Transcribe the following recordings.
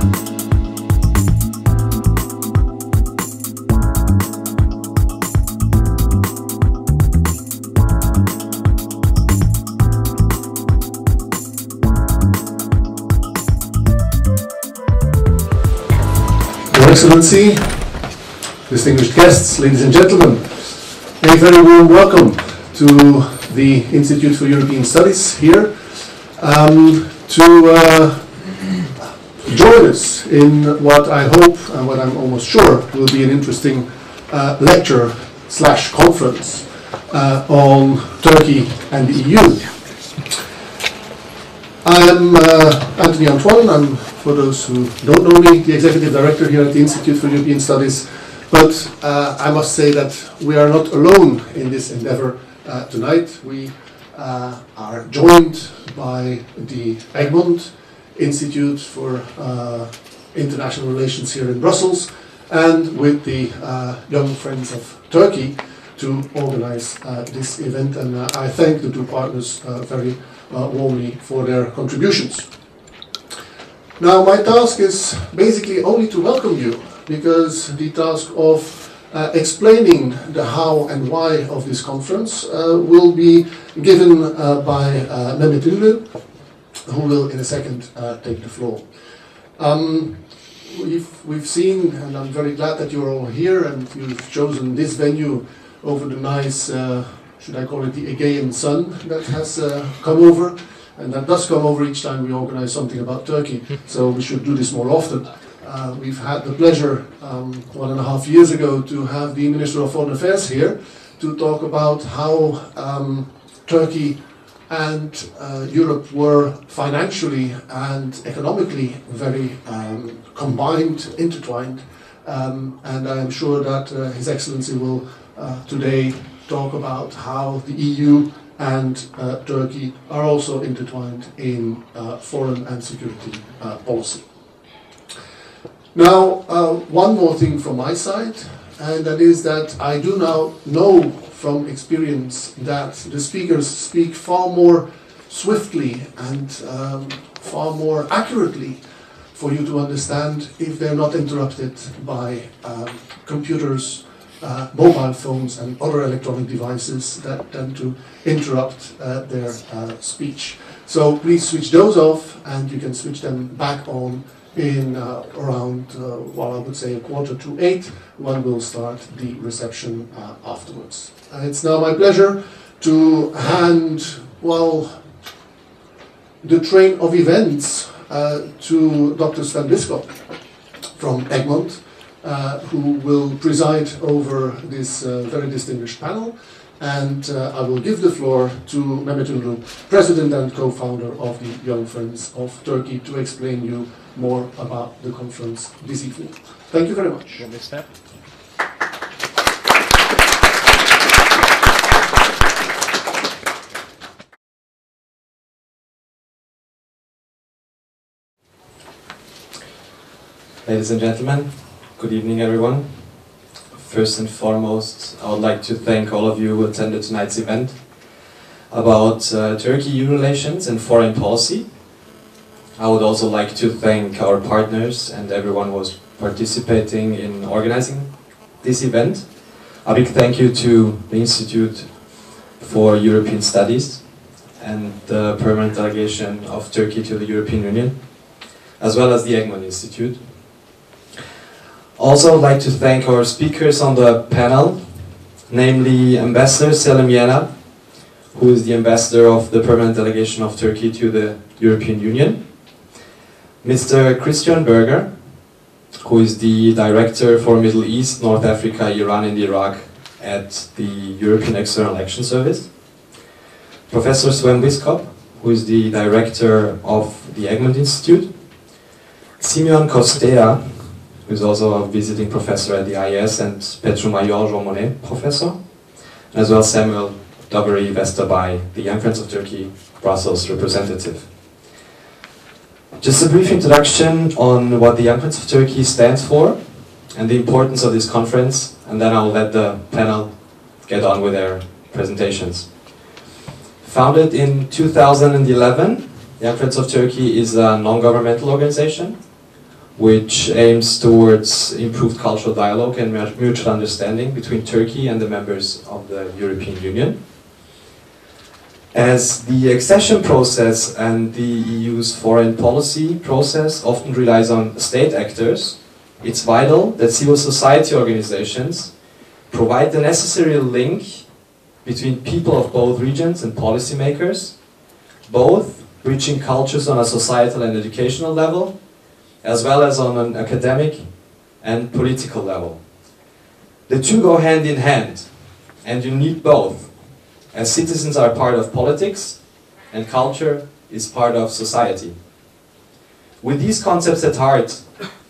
Your Excellency, distinguished guests, ladies and gentlemen, a very warm welcome to the Institute for European Studies here to join us in what I hope and what I'm almost sure will be an interesting lecture / conference on Turkey and the EU. I am Anthony Antoine. I'm, for those who don't know me, the Executive Director here at the Institute for European Studies. But I must say that we are not alone in this endeavor tonight. We are joined by the Egmont Institute for International Relations here in Brussels and with the Young Friends of Turkey to organize this event. And I thank the two partners very warmly for their contributions. Now, my task is basically only to welcome you, because the task of explaining the how and why of this conference will be given by Mehmet Ünlü, who will in a second take the floor. We've seen, and I'm very glad that you're all here and you've chosen this venue over the nice, should I call it the Aegean sun that has come over, and that does come over each time we organize something about Turkey, so we should do this more often. We've had the pleasure 1.5 years ago to have the Minister of Foreign Affairs here to talk about how Turkey and Europe were financially and economically very combined, intertwined, and I am sure that His Excellency will today talk about how the EU and Turkey are also intertwined in foreign and security policy. Now, one more thing from my side, and that is that I do now know from experience that the speakers speak far more swiftly and far more accurately for you to understand if they're not interrupted by computers, mobile phones and other electronic devices that tend to interrupt their speech. So please switch those off, and you can switch them back on in around, well, I would say 7:45, when we'll start the reception afterwards. It's now my pleasure to hand, well, the train of events to Dr. Sven Bisschop from Egmont, who will preside over this very distinguished panel. And I will give the floor to Mehmet Ünlü, President and co-founder of the Young Friends of Turkey, to explain you more about the conference this evening. Thank you very much. Ladies and gentlemen, good evening everyone. First and foremost, I would like to thank all of you who attended tonight's event about Turkey-EU relations and foreign policy. I would also like to thank our partners and everyone who was participating in organizing this event. A big thank you to the Institute for European Studies and the permanent delegation of Turkey to the European Union, as well as the Egmont Institute. Also, I'd like to thank our speakers on the panel, namely Ambassador Selim Yena, who is the ambassador of the permanent delegation of Turkey to the European Union, Mr. Christian Berger, who is the director for Middle East, North Africa, Iran and Iraq at the European External Action Service, Professor Sven Bisschop, who is the director of the Egmont Institute, Simeon Costea, who is also a visiting professor at the IES, and Petru Major Jean Monnet professor, as well as Samuel Dobery Westerbay, the Young Friends of Turkey Brussels representative. Just a brief introduction on what the Young Friends of Turkey stands for and the importance of this conference, and then I'll let the panel get on with their presentations. Founded in 2011, Young Friends of Turkey is a non-governmental organization which aims towards improved cultural dialogue and mutual understanding between Turkey and the members of the European Union. As the accession process and the EU's foreign policy process often relies on state actors, it's vital that civil society organizations provide the necessary link between people of both regions and policymakers, both reaching cultures on a societal and educational level, as well as on an academic and political level. The two go hand in hand, and you need both, as citizens are part of politics and culture is part of society. With these concepts at heart,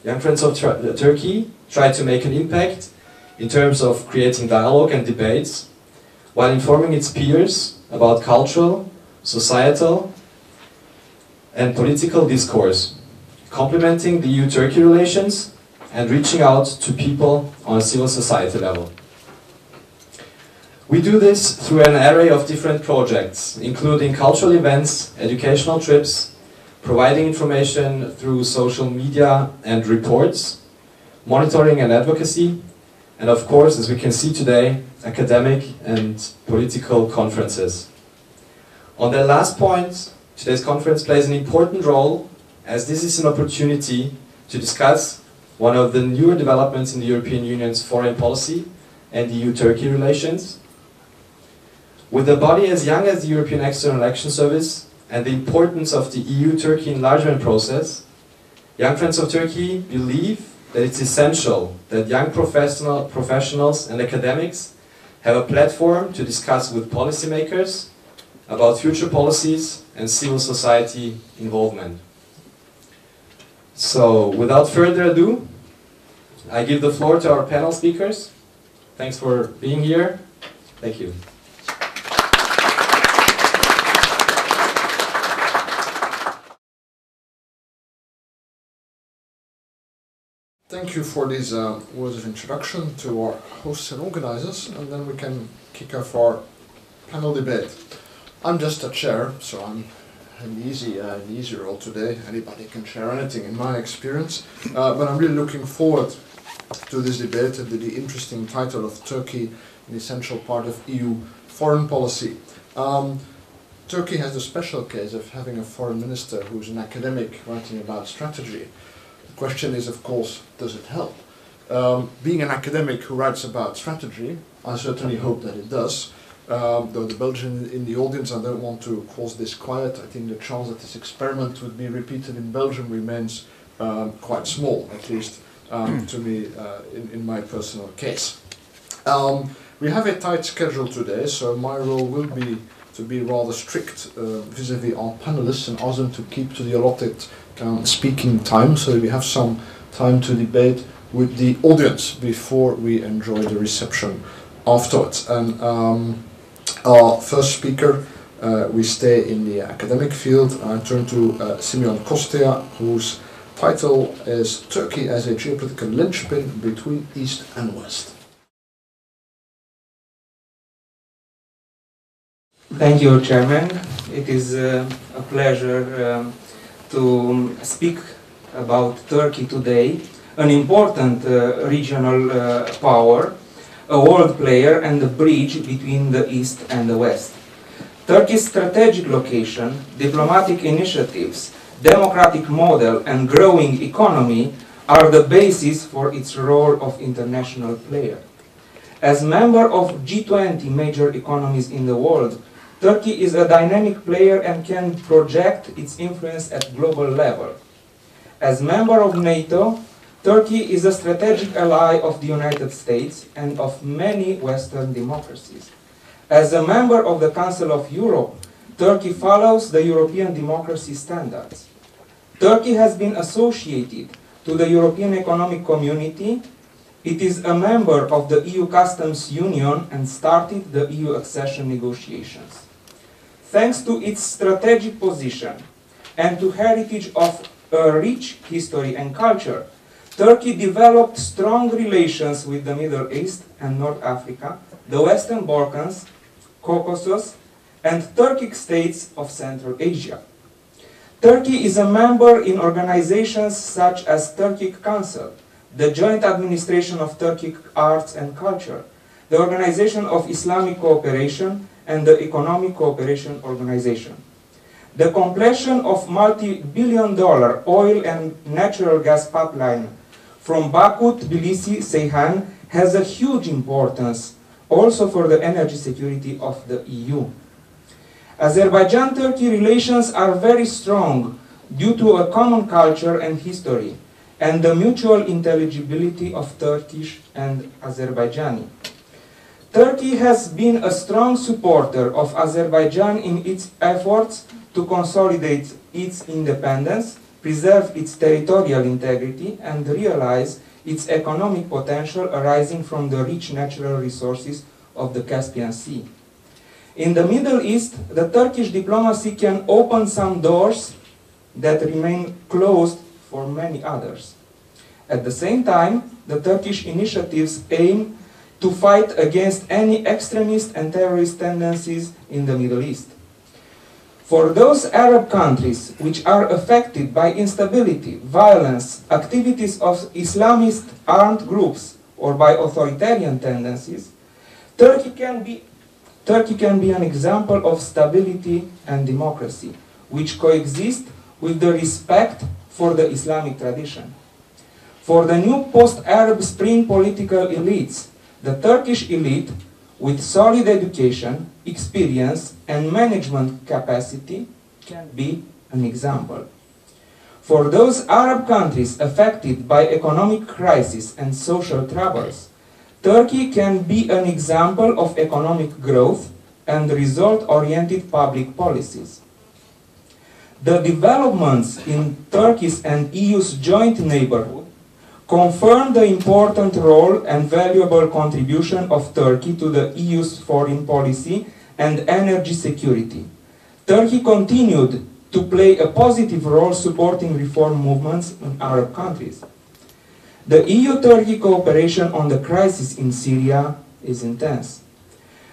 Young Friends of Turkey try to make an impact in terms of creating dialogue and debates, while informing its peers about cultural, societal, and political discourse, complementing the EU-Turkey relations and reaching out to people on a civil society level. We do this through an array of different projects, including cultural events, educational trips, providing information through social media and reports, monitoring and advocacy, and of course, as we can see today, academic and political conferences. On that last point, today's conference plays an important role, as this is an opportunity to discuss one of the newer developments in the European Union's foreign policy and EU-Turkey relations. With a body as young as the European External Action Service and the importance of the EU-Turkey enlargement process, Young Friends of Turkey believe that it's essential that young professionals and academics have a platform to discuss with policymakers about future policies and civil society involvement. So, without further ado, I give the floor to our panel speakers. Thanks for being here. Thank you. Thank you for these words of introduction to our hosts and organizers, and then we can kick off our panel debate. I'm just a chair, so I'm in the easy role today. Anybody can share anything in my experience, but I'm really looking forward to this debate and to the interesting title of Turkey, an essential part of EU foreign policy. Turkey has the special case of having a foreign minister who's an academic writing about strategy. The question is, of course, does it help? Being an academic who writes about strategy, I certainly hope that it does. Though the Belgian in the audience, I don't want to cause disquiet. I think the chance that this experiment would be repeated in Belgium remains quite small, at least to me in my personal case. We have a tight schedule today, so my role will be to be rather strict vis-à-vis our panelists and ask them to keep to the allotted speaking time, so that we have some time to debate with the audience before we enjoy the reception afterwards. And our first speaker, we stay in the academic field. I turn to Simeon Kostea, whose title is Turkey as a Geopolitical Linchpin Between East and West. Thank you, Chairman. It is a pleasure to speak about Turkey today, an important regional power, a world player and a bridge between the East and the West. Turkey's strategic location, diplomatic initiatives, democratic model and growing economy are the basis for its role of international player. As member of G20 major economies in the world, Turkey is a dynamic player and can project its influence at global level. As member of NATO, Turkey is a strategic ally of the United States and of many Western democracies. As a member of the Council of Europe, Turkey follows the European democracy standards. Turkey has been associated to the European Economic Community. It is a member of the EU Customs Union and started the EU accession negotiations. Thanks to its strategic position and to heritage of a rich history and culture, Turkey developed strong relations with the Middle East and North Africa, the Western Balkans, Caucasus, and Turkic states of Central Asia. Turkey is a member in organizations such as Turkic Council, the Joint Administration of Turkic Arts and Culture, the Organization of Islamic Cooperation, and the Economic Cooperation Organization. The completion of multi-billion-dollar oil and natural gas pipeline from Baku, Tbilisi, Ceyhan has a huge importance also for the energy security of the EU. Azerbaijan-Turkey relations are very strong due to a common culture and history, and the mutual intelligibility of Turkish and Azerbaijani. Turkey has been a strong supporter of Azerbaijan in its efforts to consolidate its independence, preserve its territorial integrity, and realize its economic potential arising from the rich natural resources of the Caspian Sea. In the Middle East, the Turkish diplomacy can open some doors that remain closed for many others. At the same time, the Turkish initiatives aim to fight against any extremist and terrorist tendencies in the Middle East. For those Arab countries which are affected by instability, violence, activities of Islamist armed groups, or by authoritarian tendencies, Turkey can be an example of stability and democracy, which coexist with the respect for the Islamic tradition. For the new post-Arab Spring political elites, the Turkish elite, with solid education, experience, and management capacity, can be an example. For those Arab countries affected by economic crisis and social troubles, Turkey can be an example of economic growth and result-oriented public policies. The developments in Turkey's and EU's joint neighborhood confirm the important role and valuable contribution of Turkey to the EU's foreign policy and energy security. Turkey continued to play a positive role supporting reform movements in Arab countries. The EU-Turkey cooperation on the crisis in Syria is intense.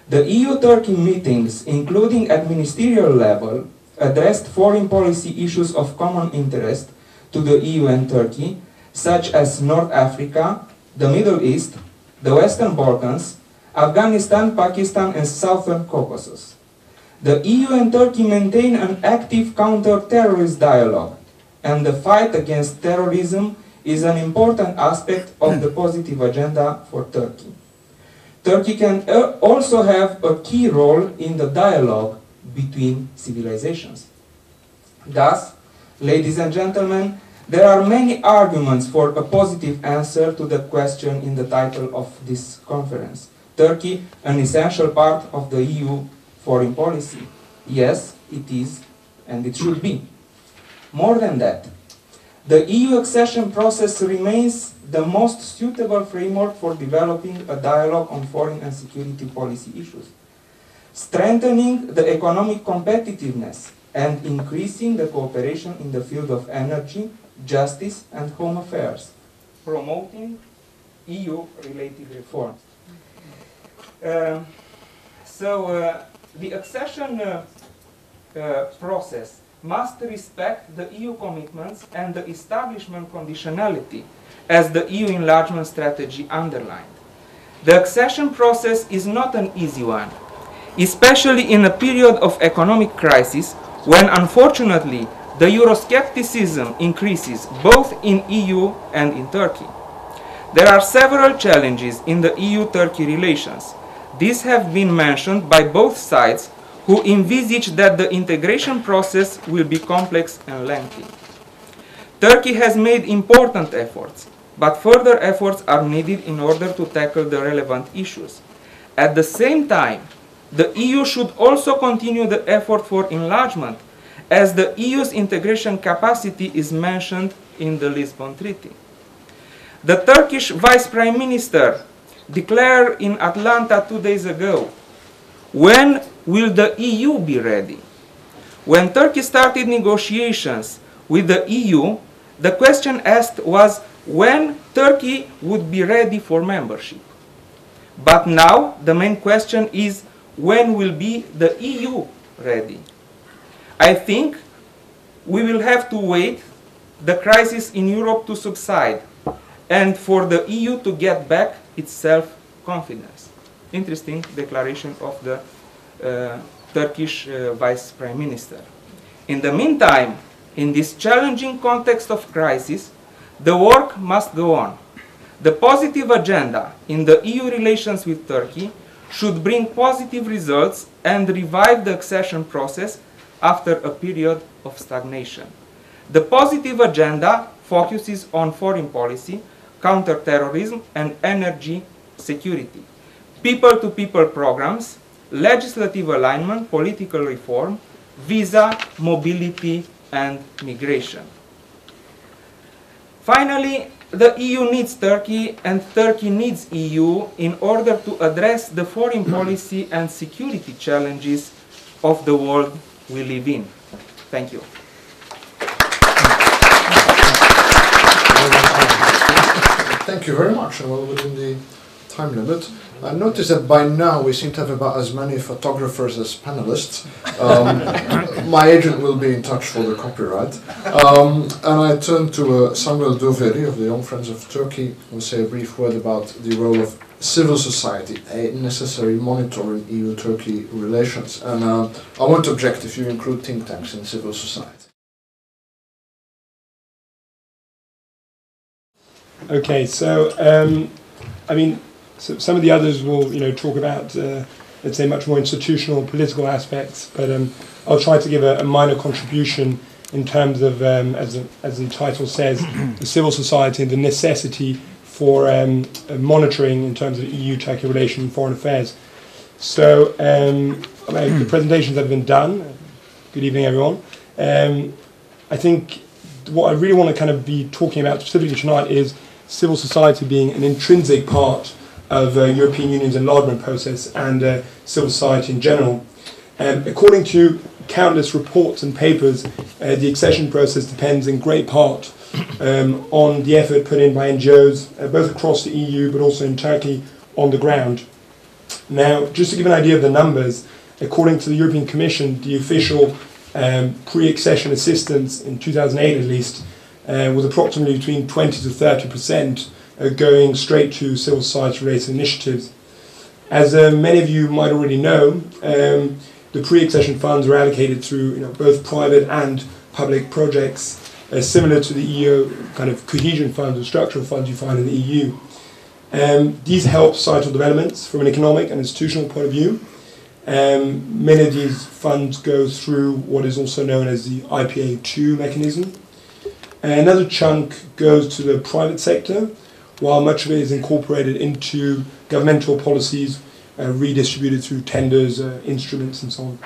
The EU-Turkey meetings, including at ministerial level, addressed foreign policy issues of common interest to the EU and Turkey, such as North Africa, the Middle East, the Western Balkans, Afghanistan, Pakistan, and Southern Caucasus. The EU and Turkey maintain an active counter-terrorist dialogue, and the fight against terrorism is an important aspect of the positive agenda for Turkey. Turkey can also have a key role in the dialogue between civilizations. Thus, ladies and gentlemen, there are many arguments for a positive answer to the question in the title of this conference. Turkey, an essential part of the EU foreign policy. Yes, it is, and it should be. More than that, the EU accession process remains the most suitable framework for developing a dialogue on foreign and security policy issues, strengthening the economic competitiveness and increasing the cooperation in the field of energy, justice, and home affairs, promoting EU-related reforms. The accession process must respect the EU commitments and the establishment conditionality as the EU enlargement strategy underlined. The accession process is not an easy one, especially in a period of economic crisis when unfortunately the Euroscepticism increases both in EU and in Turkey. There are several challenges in the EU-Turkey relations. These have been mentioned by both sides, who envisage that the integration process will be complex and lengthy. Turkey has made important efforts, but further efforts are needed in order to tackle the relevant issues. At the same time, the EU should also continue the effort for enlargement, as the EU's integration capacity is mentioned in the Lisbon Treaty. The Turkish Vice Prime Minister declared in Atlanta 2 days ago, "When will the EU be ready?" When Turkey started negotiations with the EU, the question asked was when Turkey would be ready for membership. But now the main question is, when will be the EU ready? I think we will have to wait the crisis in Europe to subside and for the EU to get back its self-confidence. Interesting declaration of the Turkish Vice Prime Minister. In the meantime, in this challenging context of crisis, the work must go on. The positive agenda in the EU relations with Turkey should bring positive results and revive the accession process after a period of stagnation. The positive agenda focuses on foreign policy, counter-terrorism and energy security, people-to-people programs, legislative alignment, political reform, visa, mobility and migration. Finally, the EU needs Turkey and Turkey needs EU in order to address the foreign policy and security challenges of the world we live in. Thank you. Thank you very much, and well within the time limit. I noticed that by now we seem to have about as many photographers as panelists. My agent will be in touch for the copyright. And I turn to Samuel Doveri of the Young Friends of Turkey, who will say a brief word about the role of civil society, a necessary monitor in EU-Turkey relations. And I won't object if you include think tanks in civil society. Okay, so I mean, so some of the others will, talk about, let's say, much more institutional, political aspects. But I'll try to give a minor contribution in terms of, as the title says, the civil society and the necessity for monitoring in terms of EU-Turkey relation and foreign affairs. So the presentations that have been done. Good evening, everyone. I think what I really want to kind of be talking about specifically tonight is civil society being an intrinsic part of European Union's enlargement process and civil society in general. According to countless reports and papers, the accession process depends in great part on the effort put in by NGOs, both across the EU but also in Turkey on the ground. Now, just to give an idea of the numbers, according to the European Commission, the official pre-accession assistance in 2008 at least was approximately between 20 to 30% going straight to civil society related initiatives. As many of you might already know, the pre-accession funds are allocated through both private and public projects, similar to the EU kind of cohesion funds or structural funds you find in the EU. These help societal developments from an economic and institutional point of view. Many of these funds go through what is also known as the IPA2 mechanism. Another chunk goes to the private sector, while much of it is incorporated into governmental policies, redistributed through tenders, instruments and so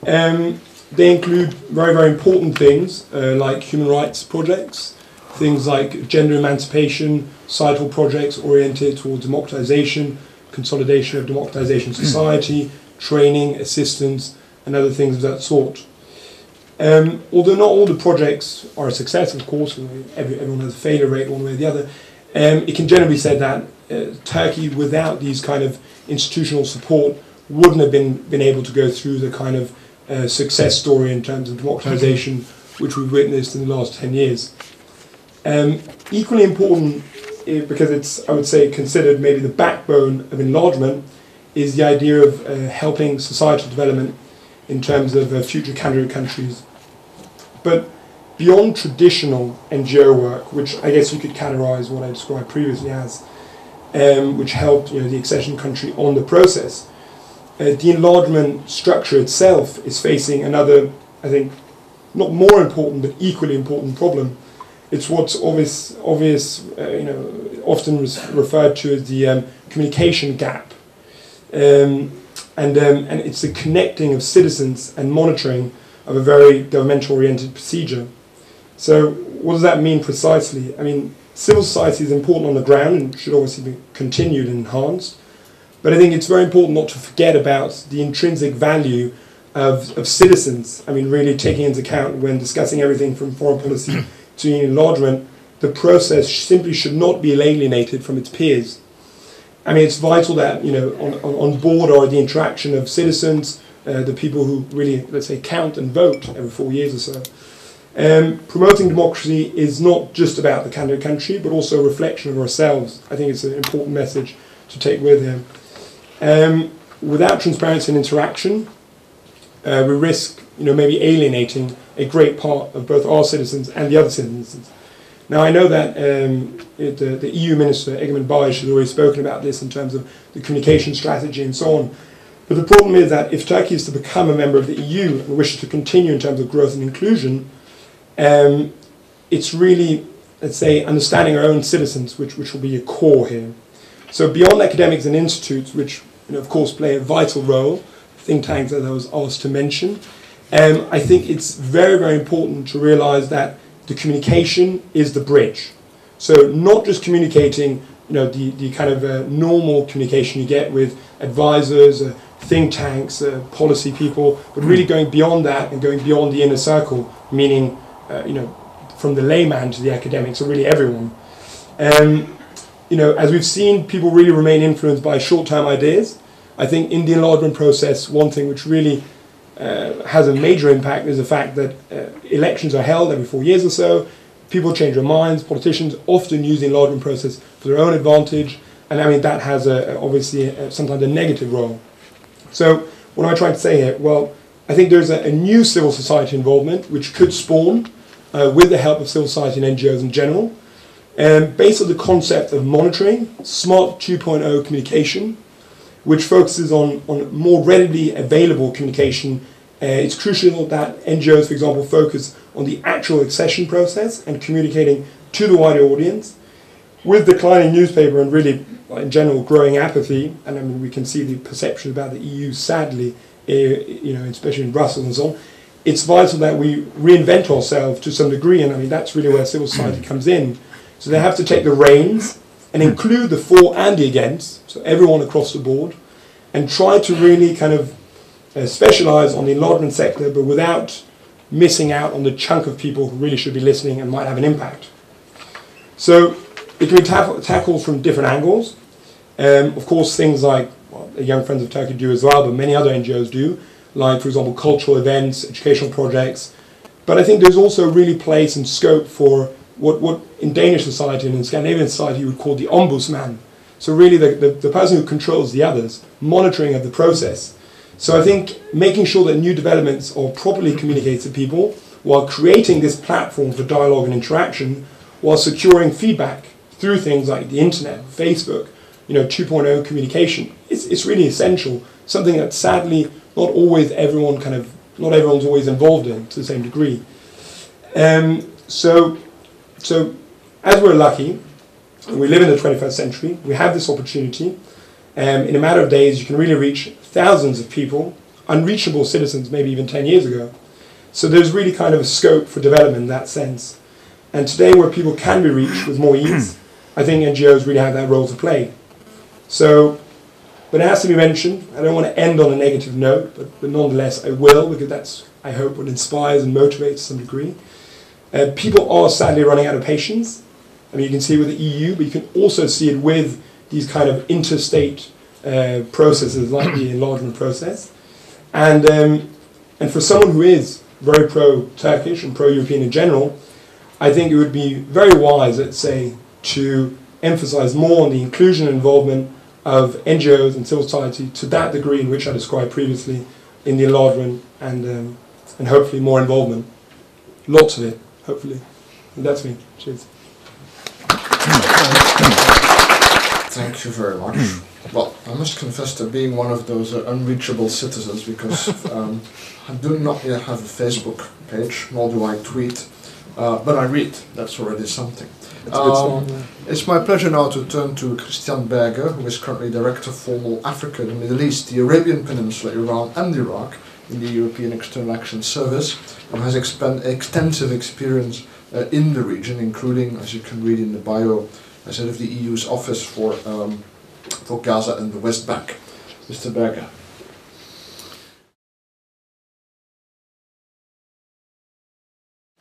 on. They include very, very important things like human rights projects, things like gender emancipation, societal projects oriented towards democratization, consolidation of democratization society, training, assistance, and other things of that sort. Although not all the projects are a success, of course, everyone has a failure rate one way or the other, it can generally be said that Turkey, without these kind of institutional support, wouldn't have been able to go through the kind of success story in terms of democratization which we've witnessed in the last 10 years. Equally important, because it's, I would say, considered maybe the backbone of enlargement, is the idea of helping societal development in terms of future candidate countries. But beyond traditional NGO work, which I guess you could categorize what I described previously as, which helped the accession country on the process, the enlargement structure itself is facing another, I think, not more important but equally important problem. It's what's often referred to as the communication gap, and it's the connecting of citizens and monitoring of a very governmental-oriented procedure. So, what does that mean precisely? I mean, civil society is important on the ground and should obviously be continued and enhanced. But I think it's very important not to forget about the intrinsic value of citizens. I mean, really taking into account when discussing everything from foreign policy to enlargement, the process simply should not be alienated from its peers. I mean, it's vital that, on board are the interaction of citizens, the people who really, let's say, count and vote every 4 years or so. Promoting democracy is not just about the candidate country, but also a reflection of ourselves. I think it's an important message to take with him. Without transparency and interaction, we risk, maybe alienating a great part of both our citizens and the other citizens. Now, I know that the EU Minister, Egemen Bağış, has already spoken about this in terms of the communication strategy and so on. But the problem is that if Turkey is to become a member of the EU and wishes to continue in terms of growth and inclusion, it's really, let's say, understanding our own citizens, which will be a core here. So beyond academics and institutes, which of course play a vital role, think tanks as I was asked to mention, I think it's very, very important to realize that the communication is the bridge. So not just communicating, the kind of normal communication you get with advisors, think tanks, policy people, but really going beyond that and going beyond the inner circle, meaning, from the layman to the academic, so really everyone. As we've seen, people really remain influenced by short-term ideas. I think in the enlargement process, one thing which really has a major impact is the fact that elections are held every 4 years or so. People change their minds. Politicians often use the enlargement process for their own advantage, and I mean that has obviously sometimes a negative role. So what am I trying to say here? Well, I think there's a new civil society involvement which could spawn with the help of civil society and NGOs in general, based on the concept of monitoring, smart 2.0 communication, which focuses on more readily available communication. It's crucial that NGOs, for example, focus on the actual accession process and communicating to the wider audience. With declining newspaper and really, in general, growing apathy, and I mean we can see the perception about the EU, sadly, especially in Brussels and so on, it's vital that we reinvent ourselves to some degree, and I mean that's really where civil society comes in. So they have to take the reins and include the for and the against, so everyone across the board, and try to really kind of specialize on the enlargement sector, but without missing out on the chunk of people who really should be listening and might have an impact. So it can be tackled from different angles. Of course, things like, well, the Young Friends of Turkey do as well, but many other NGOs do, like, for example, cultural events, educational projects. But I think there's also really place and scope for what in Danish society and in Scandinavian society you would call the ombudsman. So really the person who controls the others, monitoring of the process. So I think making sure that new developments are properly communicated to people while creating this platform for dialogue and interaction, while securing feedback through things like the internet, Facebook, 2.0 communication. It's really essential, something that sadly not everyone's always involved in to the same degree. So as we're lucky, and we live in the 21st century, we have this opportunity. In a matter of days, you can really reach thousands of people, unreachable citizens maybe even 10 years ago. So there's really kind of a scope for development in that sense. And today, where people can be reached with more ease, I think NGOs really have that role to play. So, but it has to be mentioned, I don't want to end on a negative note, but nonetheless I will, because that's, I hope, what inspires and motivates to some degree. People are sadly running out of patience. I mean, you can see it with the EU, but you can also see it with these kind of interstate processes like the enlargement process. And for someone who is very pro-Turkish and pro-European in general, I think it would be very wise, let's say, to emphasize more on the inclusion and involvement of NGOs and civil society to that degree in which I described previously in the enlargement, and hopefully more involvement. Lots of it, hopefully. And that's me. Cheers. Thank you very much. Well, I must confess to being one of those unreachable citizens, because I do not yet have a Facebook page, nor do I tweet, but I read. That's already something. It's my pleasure now to turn to Christian Berger, who is currently Director for Africa, the Middle East, the Arabian Peninsula, Iran and Iraq in the European External Action Service, and has extensive experience in the region, including, as you can read in the bio, as head of the EU's Office for Gaza and the West Bank. Mr. Berger.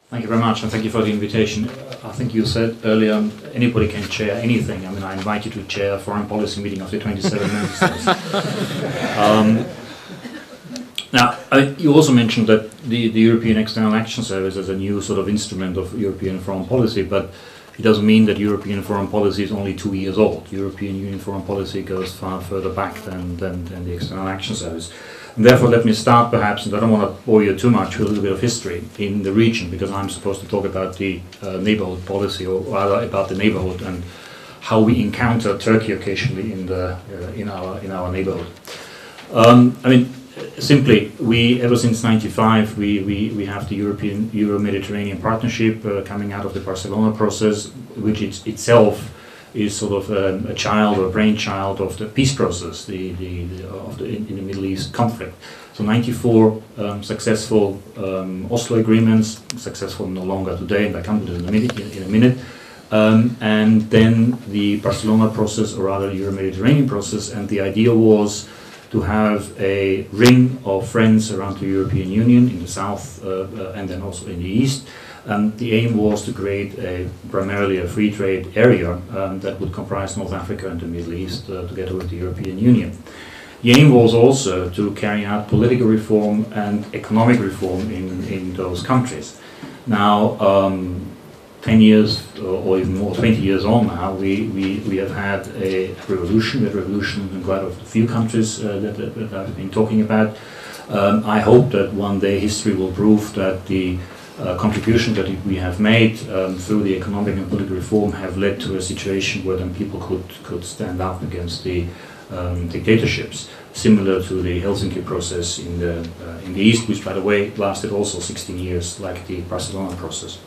Thank you very much, and thank you for the invitation. I think you said earlier anybody can chair anything. I mean, I invite you to chair a foreign policy meeting of the 27 member states. Now, you also mentioned that the European External Action Service is a new sort of instrument of European foreign policy, but it doesn't mean that European foreign policy is only 2 years old. European Union foreign policy goes far further back than the External Action Service. And therefore, let me start perhaps, and I don't want to bore you too much with a little bit of history in the region, because I'm supposed to talk about the neighborhood policy, or rather about the neighborhood and how we encounter Turkey occasionally in our neighborhood. I mean, simply, ever since '95, we have the Euro-Mediterranean Partnership coming out of the Barcelona process, which itself is sort of a child or a brainchild of the peace process in the Middle East conflict. So 94 successful Oslo agreements, successful no longer today, and I come to it in a minute. And then the Barcelona process, or rather the Euro-Mediterranean process, and the idea was to have a ring of friends around the European Union in the south and then also in the east. And the aim was to create primarily a free trade area that would comprise North Africa and the Middle East together with the European Union. The aim was also to carry out political reform and economic reform in those countries. Now, 10 years or even more, 20 years on now, we have had a revolution. We had a revolution in quite a few countries that I've been talking about. I hope that one day history will prove that the contribution that we have made through the economic and political reform have led to a situation where then people could stand up against the dictatorships, similar to the Helsinki process in the East, which by the way lasted also 16 years, like the Barcelona process.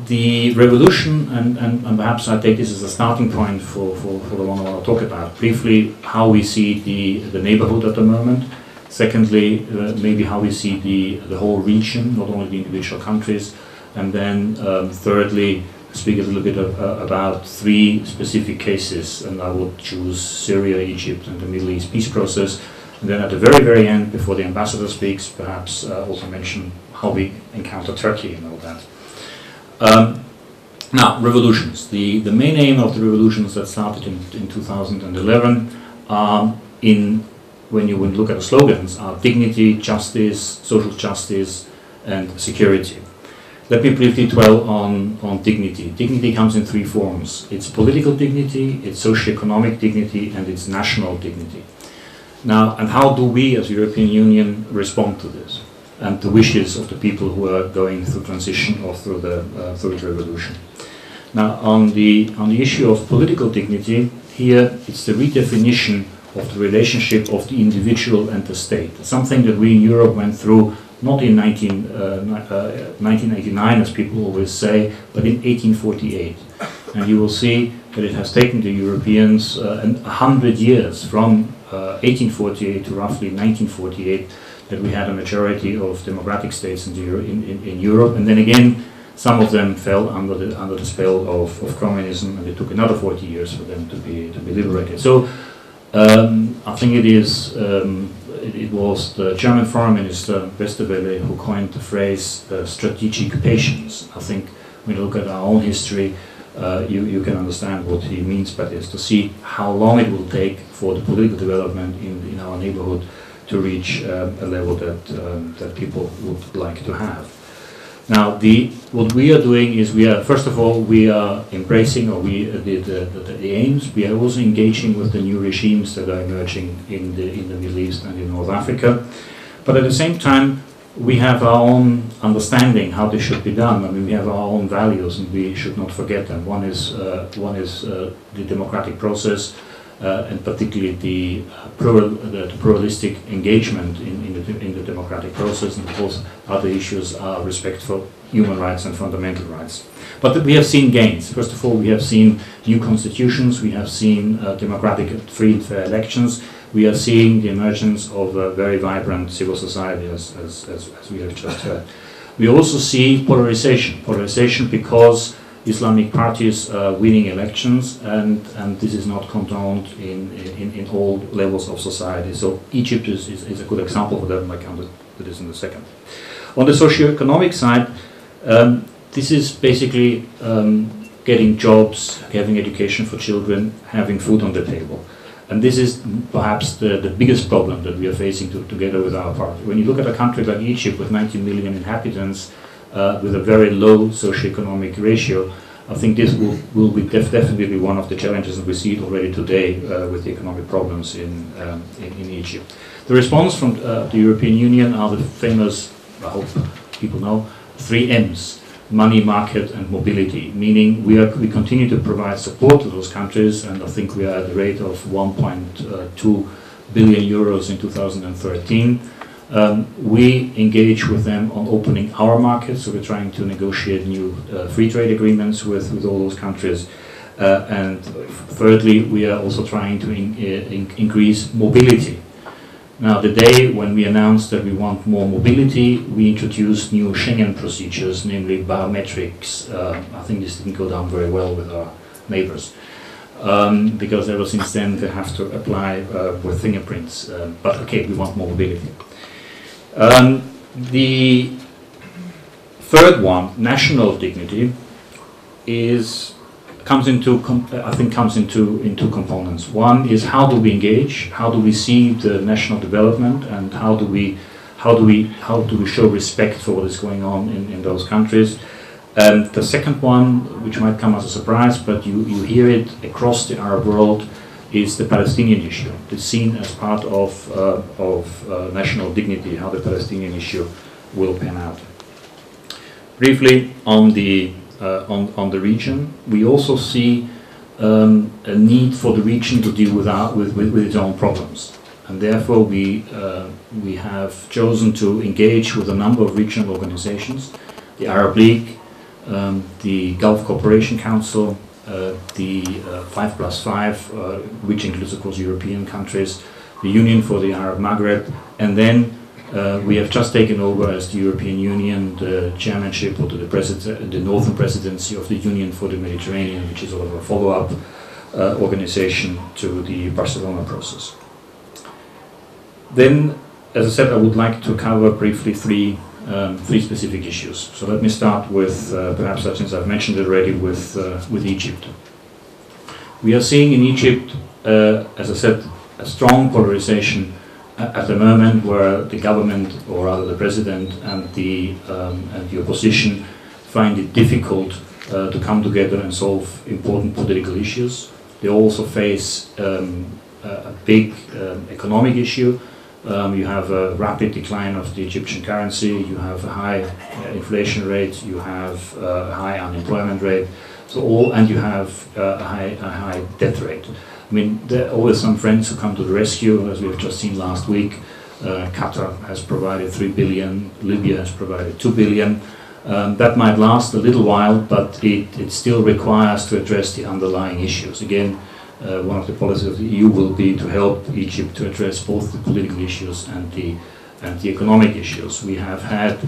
The revolution, and perhaps I take this as a starting point for the one I want to talk about, briefly how we see the neighborhood at the moment. Secondly, maybe how we see the whole region, not only the individual countries. And then thirdly, speak a little bit about 3 specific cases, and I will choose Syria, Egypt, and the Middle East peace process. And then at the very, very end, before the ambassador speaks, perhaps also mention how we encounter Turkey and all that. Now, revolutions. The main aim of the revolutions that started in 2011 are when you would look at the slogans, are dignity, justice, social justice, and security. Let me briefly dwell on dignity. Dignity comes in 3 forms. It's political dignity, it's socio-economic dignity, and it's national dignity. Now, and how do we as European Union respond to this and the wishes of the people who are going through transition or through the revolution? Now, on the issue of political dignity, here it's the redefinition of the relationship of the individual and the state. Something that we in Europe went through not in 1989, as people always say, but in 1848. And you will see that it has taken the Europeans 100 years from 1848 to roughly 1948 that we had a majority of democratic states in Europe. And then again, some of them fell under the spell of communism, and it took another 40 years for them to be liberated. So I think it was the German Foreign Minister Westerwelle who coined the phrase strategic patience. I think when you look at our own history, you can understand what he means by this, to see how long it will take for the political development in our neighborhood to reach a level that people would like to have. Now, what we are doing is first of all, we are embracing the aims. We are also engaging with the new regimes that are emerging in the Middle East and in North Africa. But at the same time, we have our own understanding how this should be done. I mean, we have our own values, and we should not forget them. One is the democratic process, and particularly the pluralistic engagement in the democratic process, and of course other issues are respect for human rights and fundamental rights. But we have seen gains. First of all, we have seen new constitutions, we have seen democratic free and fair elections, we are seeing the emergence of a very vibrant civil society, as we have just heard. We also see polarization because Islamic parties are winning elections, and this is not condoned in all levels of society. So Egypt is a good example of that, and I come to this in a second. On the socio-economic side, this is basically getting jobs, having education for children, having food on the table. And this is perhaps the biggest problem that we are facing together with our partner. When you look at a country like Egypt with 90 million inhabitants, with a very low socioeconomic ratio, I think this will be definitely one of the challenges, and we see it already today with the economic problems in Egypt. The response from the European Union are the famous, I hope people know, 3 M's: money, market, and mobility. Meaning we continue to provide support to those countries, and I think we are at the rate of 1.2 billion euros in 2013. We engage with them on opening our markets, so we're trying to negotiate new free trade agreements with all those countries. And thirdly, we are also trying to increase mobility. Now, the day when we announced that we want more mobility, we introduced new Schengen procedures, namely biometrics. I think this didn't go down very well with our neighbors, because ever since then they have to apply with fingerprints. But okay, we want more mobility. The third one, national dignity, comes into two components. One is how do we engage, how do we see the national development, and how do we show respect for what is going on in those countries. The second one, which might come as a surprise, but you hear it across the Arab world, is the Palestinian issue. It's seen as part of national dignity, how the Palestinian issue will pan out. Briefly on the region, we also see a need for the region to deal with its own problems, and therefore we have chosen to engage with a number of regional organizations: the Arab League, the Gulf Cooperation Council, the 5+5, which includes of course European countries, the Union for the Arab Maghreb, and then we have just taken over as the European Union the chairmanship, or the Northern Presidency of the Union for the Mediterranean, which is sort of a follow-up organization to the Barcelona process. Then, as I said, I would like to cover briefly three specific issues. So let me start with, perhaps since I've mentioned it already, with Egypt. We are seeing in Egypt, as I said, a strong polarization at the moment, where the government, or rather the president, and the opposition find it difficult to come together and solve important political issues. They also face a big economic issue. You have a rapid decline of the Egyptian currency, you have a high inflation rate, you have a high unemployment rate, and you have a high debt rate. I mean, there are always some friends who come to the rescue, as we have just seen last week. Qatar has provided 3 billion, Libya has provided 2 billion. That might last a little while, but it still requires to address the underlying issues. Again, one of the policies of the EU will be to help Egypt to address both the political issues and the economic issues. We have had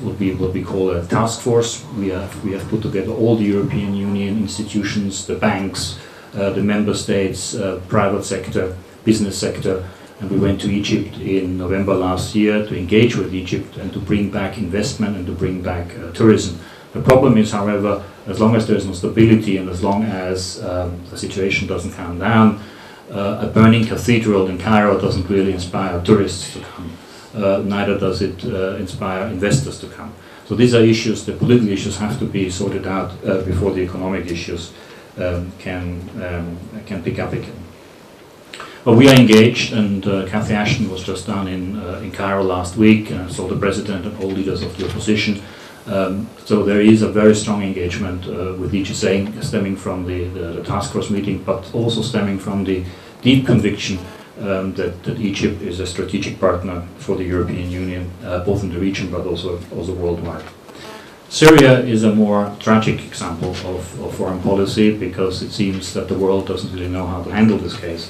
what we call a task force. We have put together all the European Union institutions, the banks, the member states, private sector, business sector, and we went to Egypt in November last year to engage with Egypt and to bring back investment and to bring back tourism. The problem is, however, as long as there is no stability and as long as the situation doesn't calm down, a burning cathedral in Cairo doesn't really inspire tourists to come. Neither does it inspire investors to come. So these are issues, the political issues have to be sorted out before the economic issues can pick up again. But we are engaged, and Cathy Ashton was just down in Cairo last week, saw the president and all leaders of the opposition. So there is a very strong engagement with each, stemming from the task force meeting, but also stemming from the deep conviction that Egypt is a strategic partner for the European Union, both in the region but also worldwide. Syria is a more tragic example of foreign policy, because it seems that the world doesn't really know how to handle this case.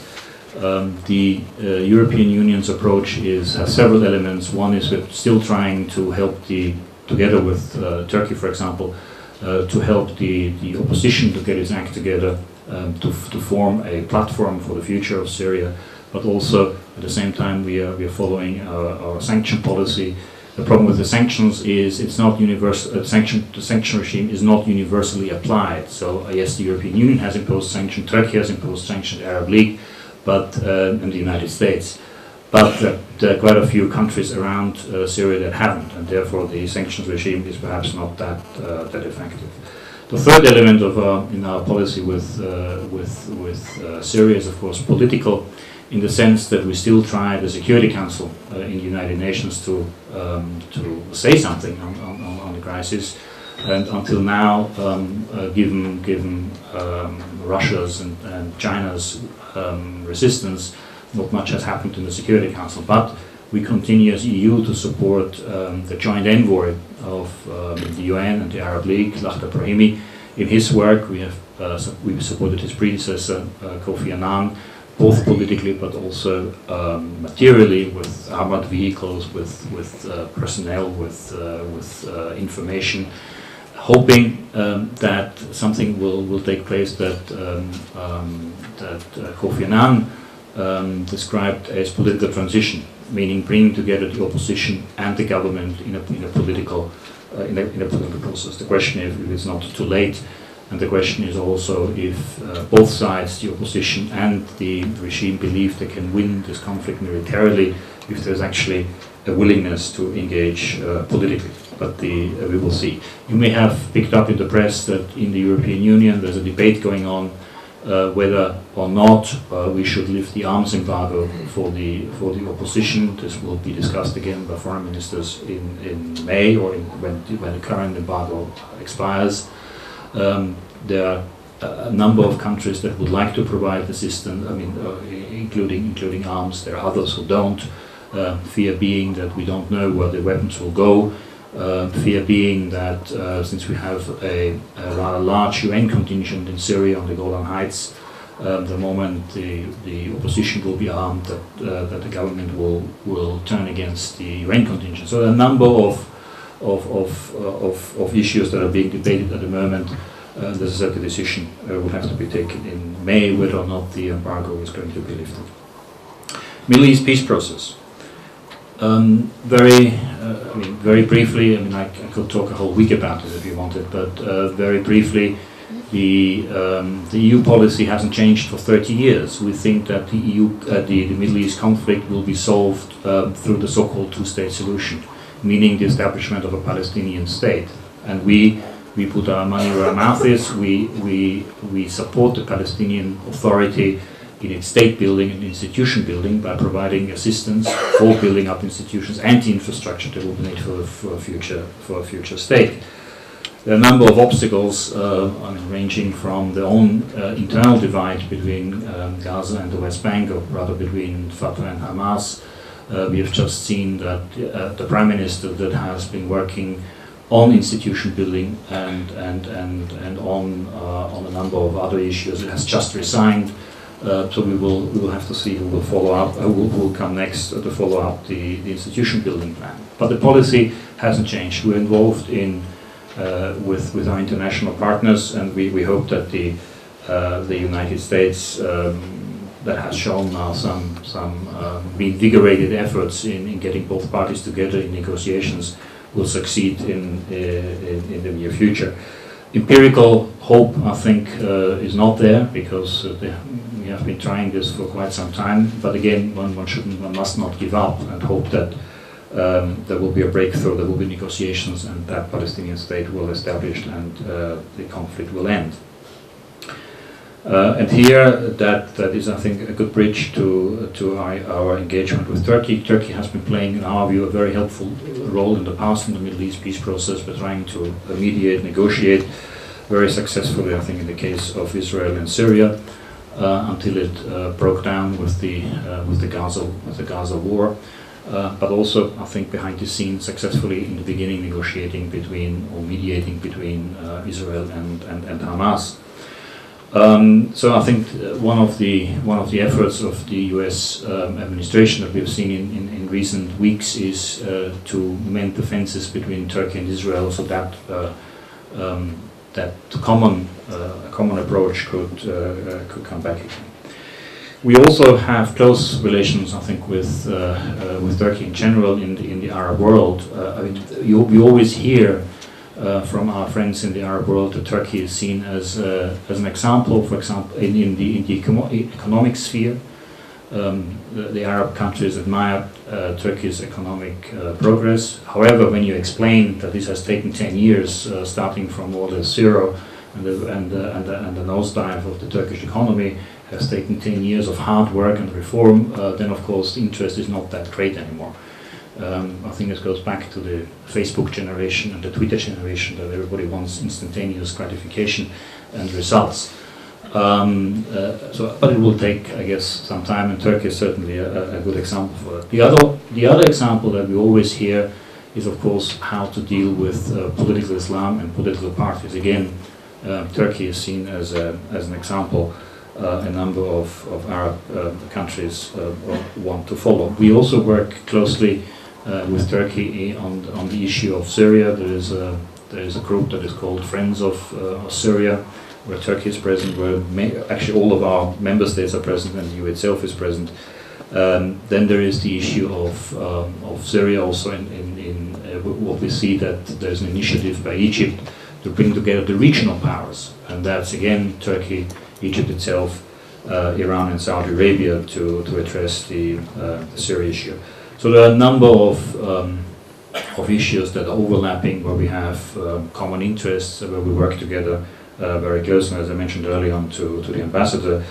The European Union's approach has several elements. One is we're still trying to help together with Turkey, for example, to help the opposition to get its act together, to form a platform for the future of Syria. But also, at the same time, we are following our sanction policy, The problem with the sanctions is it's not universal. The sanction regime is not universally applied. So yes, the European Union has imposed sanctions, Turkey has imposed sanctions, the Arab League, but and the United States. But there are quite a few countries around Syria that haven't, and therefore the sanctions regime is perhaps not that effective. The third element of in our policy with Syria is, of course, political, in the sense that we still try the Security Council in the United Nations to say something on the crisis. And until now, given Russia's and China's resistance, not much has happened in the Security Council. But we continue as EU to support the joint envoy of the UN and the Arab League, Lakhdar Brahimi. In his work, we supported his predecessor, Kofi Annan, both politically but also materially, with armored vehicles, with personnel, with information, hoping that something will take place that Kofi Annan described as political transition, meaning bringing together the opposition and the government in a political process. The question is if it's not too late, and the question is also if both sides, the opposition and the regime, believe they can win this conflict militarily, if there's actually a willingness to engage politically. But we will see. You may have picked up in the press that in the European Union there's a debate going on whether or not we should lift the arms embargo for the opposition. This will be discussed again by foreign ministers in May, or when the current embargo expires. There are a number of countries that would like to provide assistance. I mean, including arms. There are others who don't. Fear being that we don't know where the weapons will go. Fear being that since we have a rather large UN contingent in Syria on the Golan Heights, the moment the opposition will be armed, that the government will turn against the UN contingent. So there are a number of issues that are being debated at the moment. This is a decision will have to be taken in May whether or not the embargo is going to be lifted. Middle East peace process. Very briefly, I could talk a whole week about this if you wanted, but very briefly, the EU policy hasn't changed for 30 years. We think that the Middle East conflict will be solved through the so-called two-state solution, meaning the establishment of a Palestinian state. And we put our money where our mouth is. We support the Palestinian Authority in its state building and institution building by providing assistance for building up institutions and the infrastructure that will be needed for a future state. There are a number of obstacles, ranging from the own internal divide between Gaza and the West Bank, or rather between Fatah and Hamas. We have just seen that the Prime Minister that has been working on institution building and on a number of other issues has just resigned. So we will have to see who will follow up, who will come next to follow up the institution building plan. But the policy hasn't changed. We're involved in with our international partners, and we hope that the United States that has shown now some reinvigorated efforts in getting both parties together in negotiations will succeed in the near future. Empirical hope, I think, is not there, because we have been trying this for quite some time. But again, one must not give up and hope that there will be a breakthrough, there will be negotiations, and that Palestinian state will establish and the conflict will end. And here, that is, I think, a good bridge to our engagement with Turkey. Turkey has been playing, in our view, a very helpful role in the past in the Middle East peace process. We're trying to mediate, negotiate very successfully, I think, in the case of Israel and Syria, until it broke down with the Gaza war. But also, I think, behind the scenes, successfully in the beginning, negotiating between, or mediating between Israel and Hamas. So I think one of the efforts of the U.S. administration that we've seen in recent weeks is to mend the fences between Turkey and Israel, so that that common approach could come back again. We also have close relations, I think, with Turkey in general in the Arab world. I mean, we always hear from our friends in the Arab world that Turkey is seen as an example, for example, in the economic sphere. The Arab countries admire Turkey's economic progress. However, when you explain that this has taken 10 years, starting from more than zero, and the nosedive of the Turkish economy has taken 10 years of hard work and reform, then of course the interest is not that great anymore. I think it goes back to the Facebook generation and the Twitter generation, that everybody wants instantaneous gratification and results. But it will take, I guess, some time, and Turkey is certainly a good example for that. The other example that we always hear is, of course, how to deal with political Islam and political parties. Again, Turkey is seen as an example. A number of Arab countries want to follow. We also work closely with Turkey on the issue of Syria. There is a group that is called Friends of Syria, where Turkey is present, where actually all of our member states are present, and the EU itself is present. Then there is the issue of Syria also. In what we see that there's an initiative by Egypt to bring together the regional powers, and that's again Turkey, Egypt itself, Iran and Saudi Arabia to address the Syria issue. So there are a number of issues that are overlapping, where we have common interests, where we work together very closely. As I mentioned earlier on to the ambassador,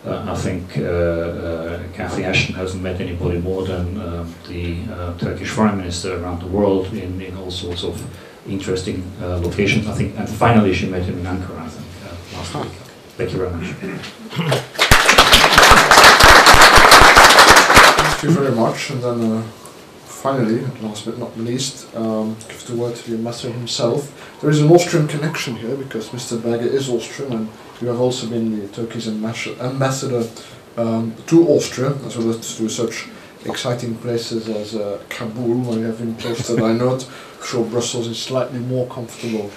I think Cathy Ashton hasn't met anybody more than the Turkish foreign minister around the world in all sorts of interesting locations. I think, and finally she met him in Ankara, I think, last week. Thank you very much. Thank you very much. And then finally, last but not least, give the word to the ambassador himself. There is an Austrian connection here, because Mr. Berger is Austrian, and you have also been the Turkey's ambassador to Austria, as well as to such exciting places as Kabul, where you have been posted. I know, I'm sure Brussels is slightly more comfortable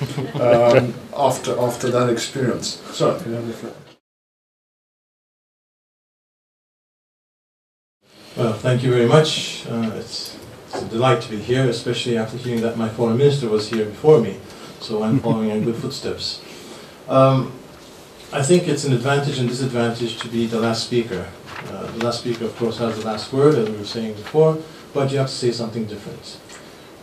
after that experience. So, you have the floor. Well, thank you very much. It's a delight to be here, especially after hearing that my foreign minister was here before me, so I'm following in good footsteps. I think it's an advantage and disadvantage to be the last speaker. The last speaker, of course, has the last word, as we were saying before, but you have to say something different.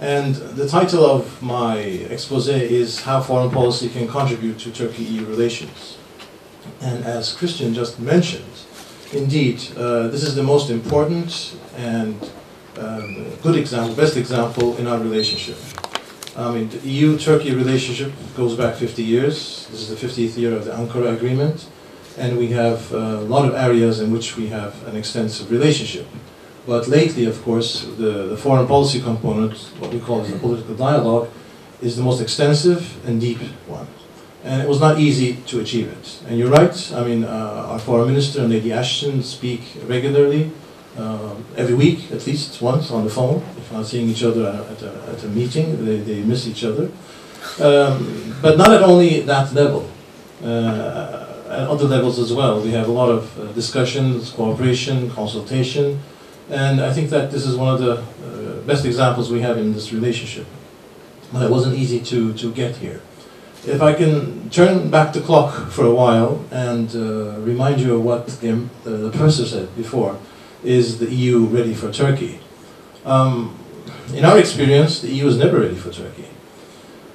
And the title of my expose is How Foreign Policy Can Contribute to Turkey-EU Relations. And as Christian just mentioned, indeed, this is the most important and good example, best example in our relationship. I mean, the EU-Turkey relationship goes back 50 years. This is the 50th year of the Ankara Agreement, and we have a lot of areas in which we have an extensive relationship. But lately, of course, the foreign policy component, what we call as the political dialogue, is the most extensive and deep one. And it was not easy to achieve it. And you're right, I mean, our foreign minister and Lady Ashton speak regularly, every week, at least once on the phone. If not seeing each other at a meeting, they miss each other. But not at only that level, at other levels as well. We have a lot of discussions, cooperation, consultation, and I think that this is one of the best examples we have in this relationship. But it wasn't easy to get here. If I can turn back the clock for a while and remind you of what the professor said before, is the EU ready for Turkey? In our experience, the EU is never ready for Turkey.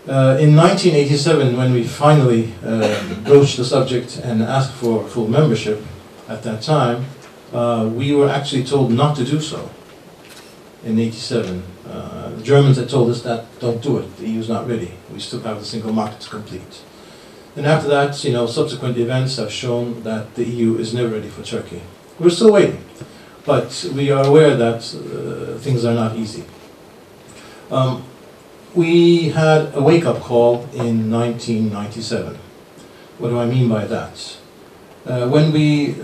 In 1987, when we finally broached the subject and asked for full membership, at that time, we were actually told not to do so. In '87, the Germans had told us that don't do it. The EU is not ready. We still have the single market to complete. And after that, you know, subsequent events have shown that the EU is never ready for Turkey. We're still waiting, but we are aware that things are not easy. We had a wake-up call in 1997. What do I mean by that? When we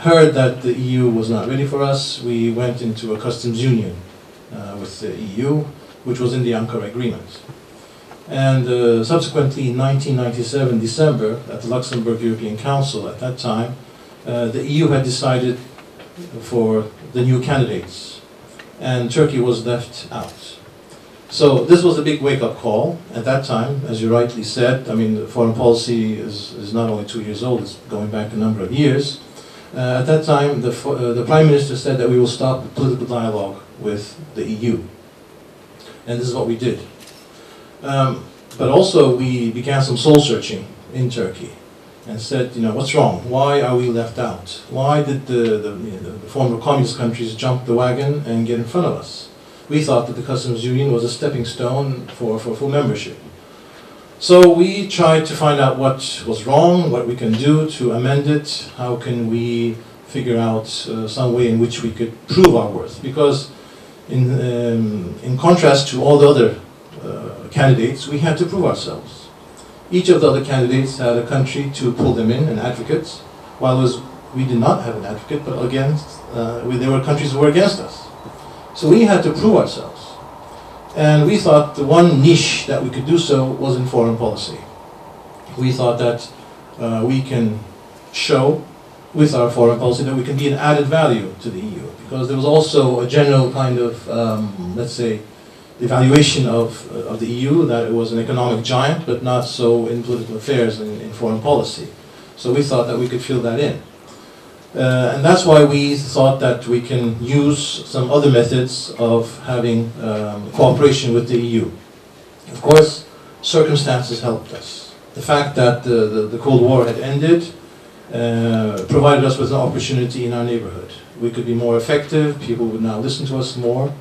heard that the EU was not ready for us, we went into a customs union with the EU, which was in the Ankara Agreement. And subsequently, in 1997, December, at the Luxembourg European Council at that time, the EU had decided for the new candidates, and Turkey was left out. So this was a big wake-up call at that time, as you rightly said. I mean, foreign policy is not only 2 years old, it's going back a number of years. At that time, the Prime Minister said that we will stop political dialogue with the EU. And this is what we did. But also, we began some soul-searching in Turkey and said, you know, what's wrong? Why are we left out? Why did the former communist countries jump the wagon and get in front of us? We thought that the customs union was a stepping stone for full membership. So we tried to find out what was wrong, what we can do to amend it, how can we figure out some way in which we could prove our worth. Because in contrast to all the other candidates, we had to prove ourselves. Each of the other candidates had a country to pull them in, an advocate, while we did not have an advocate, but there were countries who were against us. So we had to prove ourselves. And we thought the one niche that we could do so was in foreign policy. We thought that we can show with our foreign policy that we can be an added value to the EU. Because there was also a general kind of, let's say, evaluation of the EU, that it was an economic giant, but not so in political affairs and in foreign policy. So we thought that we could fill that in. And that's why we thought that we can use some other methods of having cooperation with the EU. Of course, circumstances helped us. The fact that the Cold War had ended provided us with an opportunity in our neighborhood. We could be more effective, people would now listen to us more.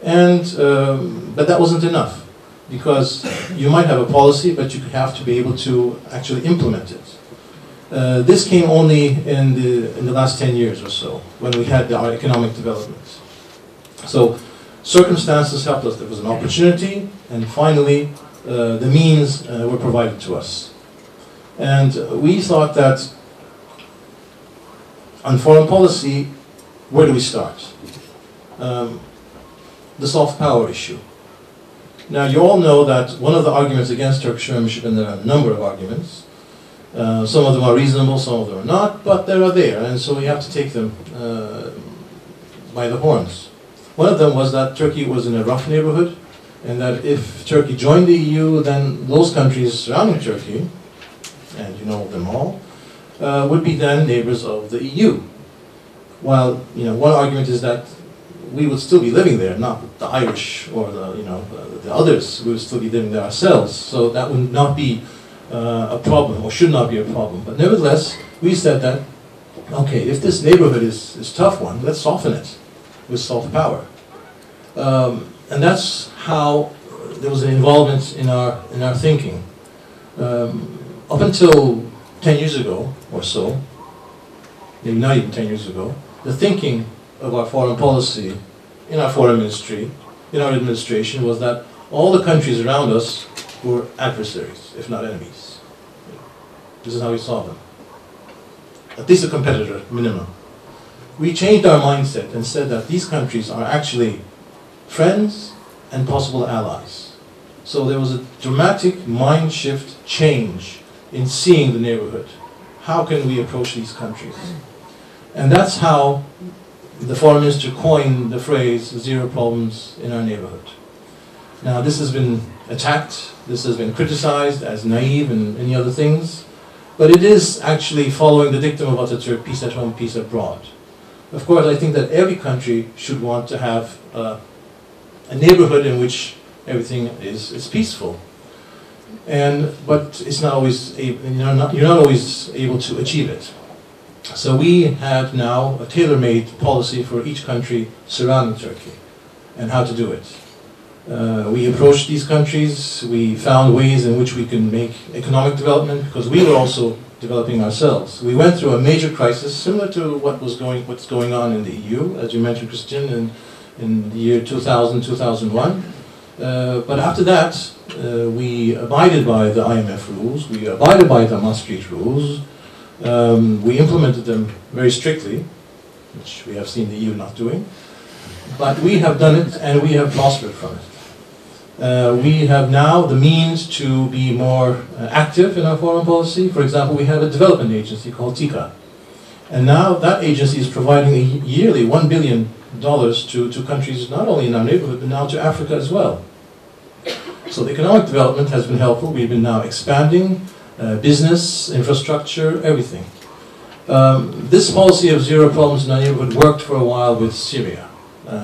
And, but that wasn't enough, because you might have a policy, but you have to be able to actually implement it. This came only in the last 10 years or so, when we had our economic development. So circumstances helped us. There was an opportunity, and finally the means were provided to us. And we thought that on foreign policy, where do we start? The soft power issue. Now, you all know that one of the arguments against Turkish membership, and there are a number of arguments, some of them are reasonable, some of them are not, but they are there, and so we have to take them by the horns. One of them was that Turkey was in a rough neighborhood, and that if Turkey joined the EU, then those countries surrounding Turkey, and you know them all, would be then neighbors of the EU. While, you know, one argument is that we would still be living there, not the Irish or the others. We would still be living there ourselves, so that would not be a problem, or should not be a problem. But nevertheless, we said that, okay, if this neighborhood is a tough one, let's soften it with soft power. And that's how there was an involvement in our thinking. Up until 10 years ago or so, maybe not even 10 years ago, the thinking of our foreign policy, in our foreign ministry, in our administration, was that all the countries around us were adversaries, if not enemies. This is how we saw them. At least a competitor, minimum. We changed our mindset and said that these countries are actually friends and possible allies. So there was a dramatic mind shift change in seeing the neighborhood. How can we approach these countries? And that's how the foreign minister coined the phrase, zero problems in our neighborhood. Now, this has been attacked, this has been criticized as naive and many other things, but it is actually following the dictum of Atatürk, peace at home, peace abroad. Of course, I think that every country should want to have a neighborhood in which everything is peaceful. But it's not always you're not always able to achieve it. So we have now a tailor-made policy for each country surrounding Turkey and how to do it. We approached these countries, we found ways in which we can make economic development, because we were also developing ourselves. We went through a major crisis similar to what's going on in the EU, as you mentioned, Christian, in the year 2000, 2001. But after that, we abided by the IMF rules, we abided by the Maastricht rules. We implemented them very strictly, which we have seen the EU not doing, but we have done it and we have prospered from it. We have now the means to be more active in our foreign policy. For example, we have a development agency called TICA, And now that agency is providing yearly $1 billion to countries not only in our neighborhood, but now to Africa as well. So the economic development has been helpful. We've been now expanding business, infrastructure, everything. This policy of zero problems in our neighborhood worked for a while with Syria.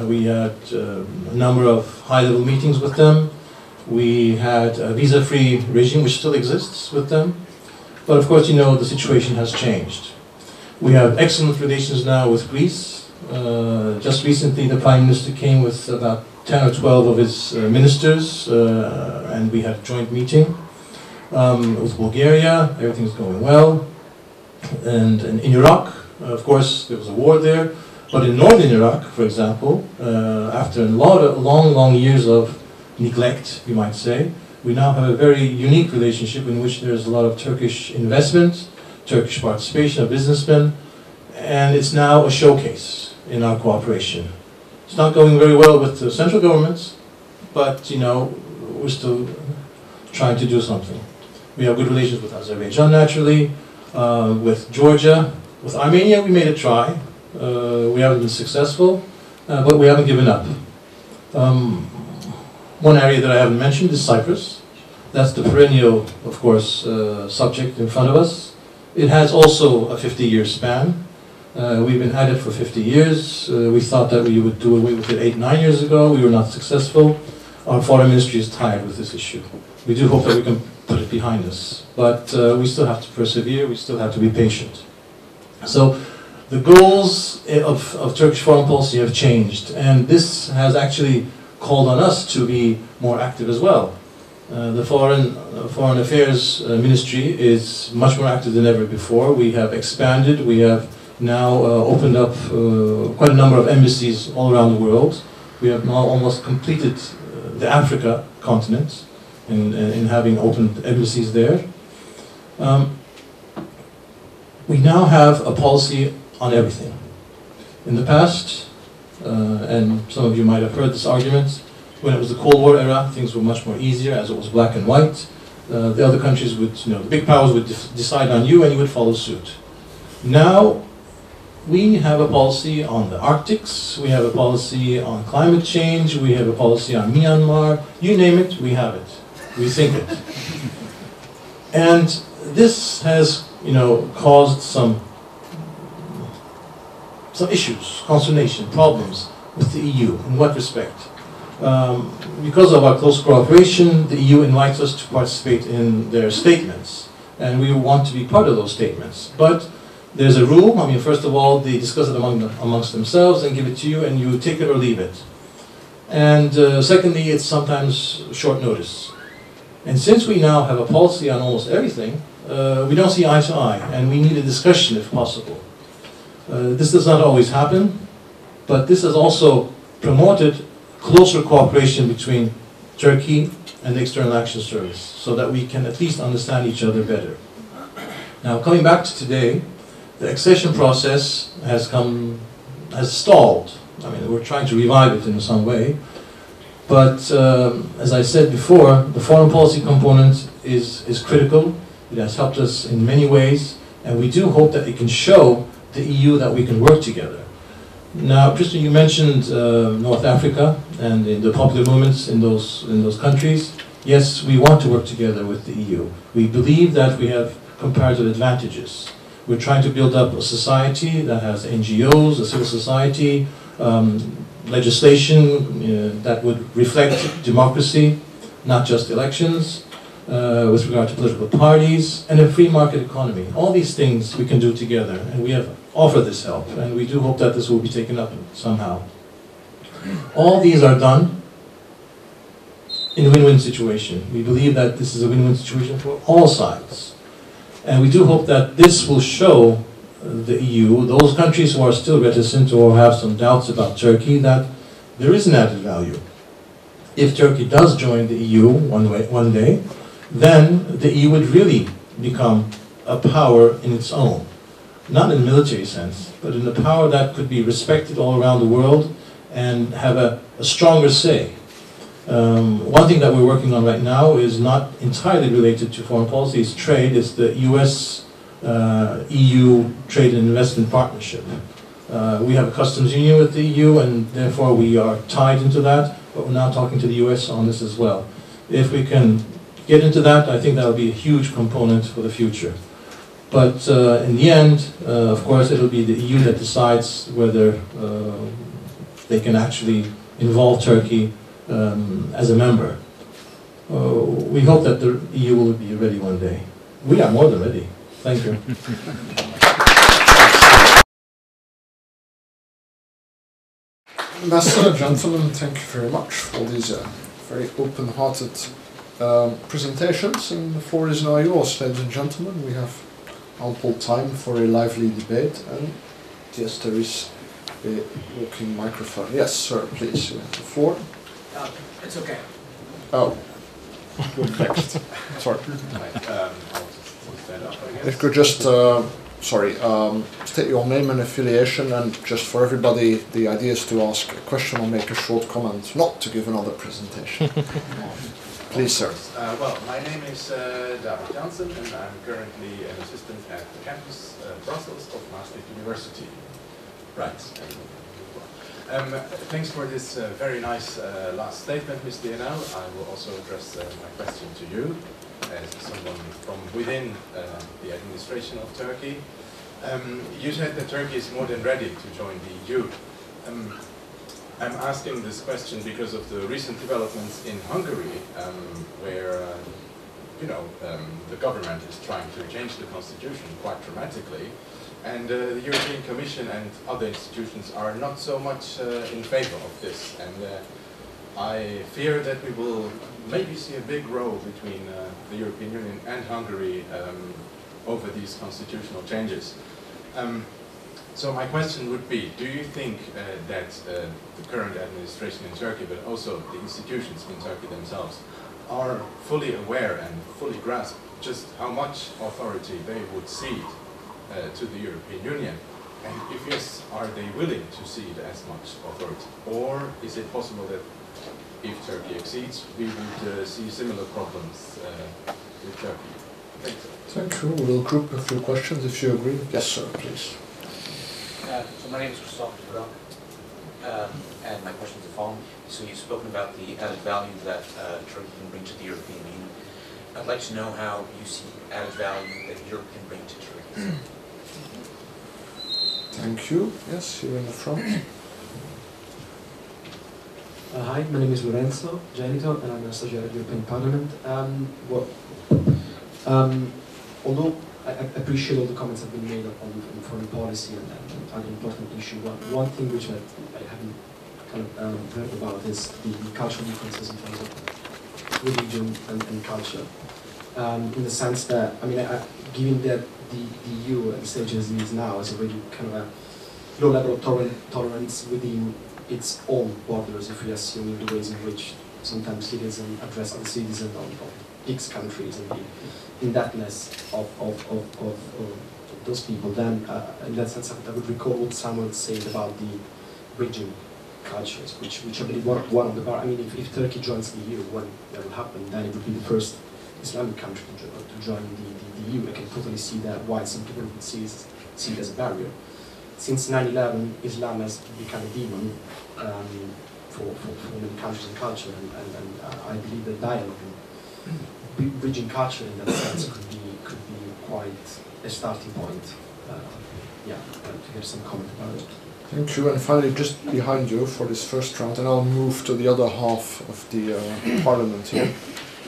We had a number of high-level meetings with them. We had a visa-free regime which still exists with them. But of course, you know, the situation has changed. We have excellent relations now with Greece. Just recently, the Prime Minister came with about 10 or 12 of his ministers, and we had a joint meeting. With Bulgaria, everything's going well. And in Iraq, of course, there was a war there. But in northern Iraq, for example, after a long years of neglect, you might say, we now have a very unique relationship in which there's a lot of Turkish investment, Turkish participation of businessmen, and it's now a showcase in our cooperation. It's not going very well with the central governments, but you know, we're still trying to do something. We have good relations with Azerbaijan, naturally, with Georgia. With Armenia, we made a try. We haven't been successful, but we haven't given up. One area that I haven't mentioned is Cyprus. That's the perennial, of course, subject in front of us. It has also a 50-year span. We've been at it for 50 years. We thought that we would do away with it 8-9 years ago. We were not successful. Our foreign ministry is tired with this issue. We do hope that we can put it behind us. But we still have to persevere. We still have to be patient. So the goals of Turkish foreign policy have changed. And this has actually called on us to be more active as well. The Foreign Affairs Ministry is much more active than ever before. We have expanded. We have now opened up quite a number of embassies all around the world. We have now almost completed the Africa continent in having opened embassies there. We now have a policy on everything. In the past, and some of you might have heard this argument, when it was the Cold War era, things were much more easier as it was black and white. The other countries would, you know, the big powers would decide on you and you would follow suit. Now, we have a policy on the Arctics, we have a policy on climate change, we have a policy on Myanmar, you name it, we have it. We think it. And this has, you know, caused some issues, consternation, problems with the EU. In what respect? Because of our close cooperation, the EU invites us to participate in their statements, and we want to be part of those statements. But there's a rule. I mean, first of all, they discuss it amongst themselves and give it to you, and you take it or leave it. And secondly, it's sometimes short notice. And since we now have a policy on almost everything, we don't see eye to eye, and we need a discussion if possible. This does not always happen, but this has also promoted closer cooperation between Turkey and the External Action Service, so that we can at least understand each other better. Now, coming back to today, the accession process has stalled. I mean, we're trying to revive it in some way, but as I said before, the foreign policy component is critical. It has helped us in many ways, and we do hope that it can show the EU that we can work together. Now, Tristan, you mentioned North Africa and the popular movements in those countries. Yes, we want to work together with the EU. We believe that we have comparative advantages. We're trying to build up a society that has NGOs, a civil society, legislation that would reflect democracy, not just elections, with regard to political parties, and a free market economy. All these things we can do together, and we have offered this help, and we do hope that this will be taken up somehow. All these are done in a win-win situation. We believe that this is a win-win situation for all sides. And we do hope that this will show the EU, those countries who are still reticent or have some doubts about Turkey, that there is an added value. If Turkey does join the EU one day, then the EU would really become a power in its own. Not in a military sense, but in a power that could be respected all around the world and have a stronger say. One thing that we're working on right now is not entirely related to foreign policy, it's trade. It's the US EU trade and investment partnership. We have a customs union with the EU, and therefore we are tied into that, but we're now talking to the US on this as well. If we can get into that, I think that will be a huge component for the future. But in the end, of course, it'll be the EU that decides whether they can actually involve Turkey as a member. We hope that the EU will be ready one day. We are more than ready. Thank you. Ambassador, gentlemen, thank you very much for these very open-hearted presentations. And the floor is now yours, ladies and gentlemen. We have ample time for a lively debate. And yes, there is a walking microphone. Yes, sir, please, you have the floor. It's okay. Oh, next. Sorry. I'll stand up, I guess. If you could just, state your name and affiliation, and just for everybody, the idea is to ask a question or make a short comment, not to give another presentation. Please, sir. Well, my name is David Jansen, and I'm currently an assistant at the campus Brussels of Maastricht University. Right. Thanks for this very nice last statement, Ms. DNL. I will also address my question to you as someone from within the administration of Turkey. You said that Turkey is more than ready to join the EU. I'm asking this question because of the recent developments in Hungary, where the government is trying to change the constitution quite dramatically. And the European Commission and other institutions are not so much in favor of this. And I fear that we will maybe see a big row between the European Union and Hungary over these constitutional changes. So my question would be, do you think that the current administration in Turkey, but also the institutions in Turkey themselves, are fully aware and fully grasp just how much authority they would cede to the European Union? And if yes, are they willing to cede as much authority? Or is it possible that if Turkey exceeds, we would see similar problems with Turkey? Thank you. Thank you. We'll group a few questions if you agree. Yes, sir, please. So my name is Christophe Dubrow, and my question is the following. So you've spoken about the added value that Turkey can bring to the European Union. I'd like to know how you see added value that Europe can bring to Turkey. Thank you. Yes, here in the front. Hi, my name is Lorenzo Genito, and I'm a stagiaire at the European Parliament. Although I appreciate all the comments that have been made on foreign policy and other important issue, one thing which I haven't kind of heard about is the cultural differences in terms of religion and culture. In the sense that, I mean, given that the EU at the stage as it is now is already kind of a low level of tolerance within its own borders, if we assume the ways in which sometimes citizens address other citizens of X countries and the indebtedness of those people, then in that sense I would recall what Samuel said about the region cultures, which I believe one of the I mean, if Turkey joins the EU, when that will happen, then it would be the first Islamic country to join the EU. I can totally see that why some people would see it as a barrier. Since 9/11, Islam has become a demon for many countries and culture, and I believe that dialogue and bridging culture in that sense could be quite a starting point. To get some comment about it. Thank you. And finally, just behind you for this first round, and I'll move to the other half of the parliament here.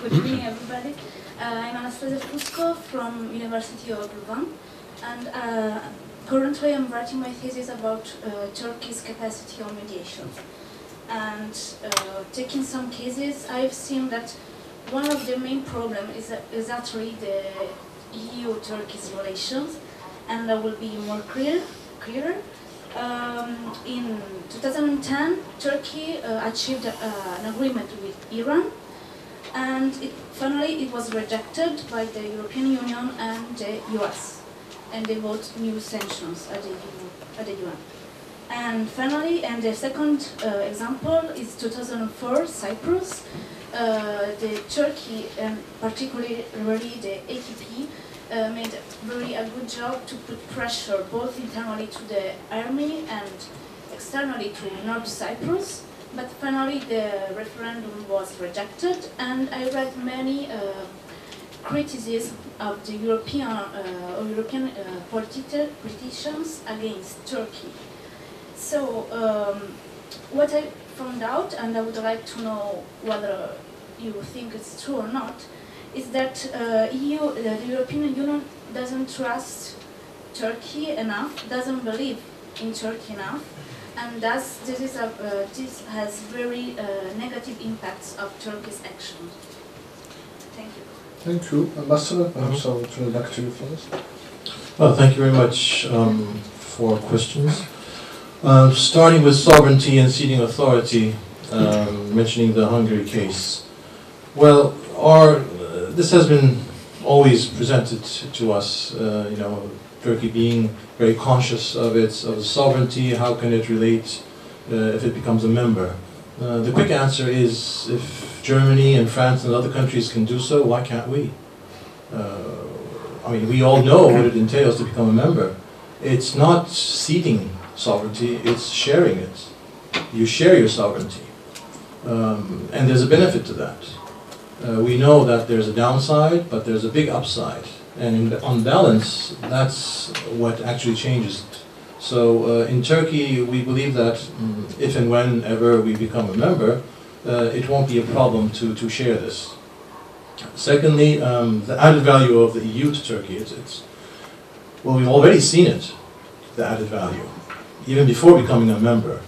Good evening, everybody. I'm Anastasia Fusco from University of Louvain, and currently I'm writing my thesis about Turkey's capacity on mediation. And taking some cases, I've seen that one of the main problems is actually the EU-Turkish relations, and that will be more clearer. In 2010, Turkey achieved an agreement with Iran, and finally it was rejected by the European Union and the US, and they voted new sanctions at the UN. And finally, and the second example is 2004, Cyprus. The Turkey, and particularly the AKP, made very a good job to put pressure both internally to the army and externally to North Cyprus. But finally the referendum was rejected, and I read many criticism of the European politicians against Turkey. So what I found out, and I would like to know whether you think it's true or not, is that the European Union doesn't trust Turkey enough, doesn't believe in Turkey enough, and thus this has very negative impacts of Turkey's actions. Thank you. Thank you. Ambassador, perhaps I'll turn it back to you for this. Well, thank you very much for questions. Starting with sovereignty and ceding authority, mentioning the Hungary case. Well, this has been always presented to us, you know, Turkey being very conscious of its sovereignty. How can it relate if it becomes a member? The quick answer is, if Germany and France and other countries can do so, why can't we? I mean, we all know what it entails to become a member. It's not ceding sovereignty, it's sharing it. You share your sovereignty. And there's a benefit to that. We know that there's a downside, but there's a big upside. And on balance, that's what actually changes it. So in Turkey, we believe that if and whenever we become a member, it won't be a problem to share this. Secondly, the added value of the EU to Turkey, well, we've already seen it, the added value, even before becoming a member.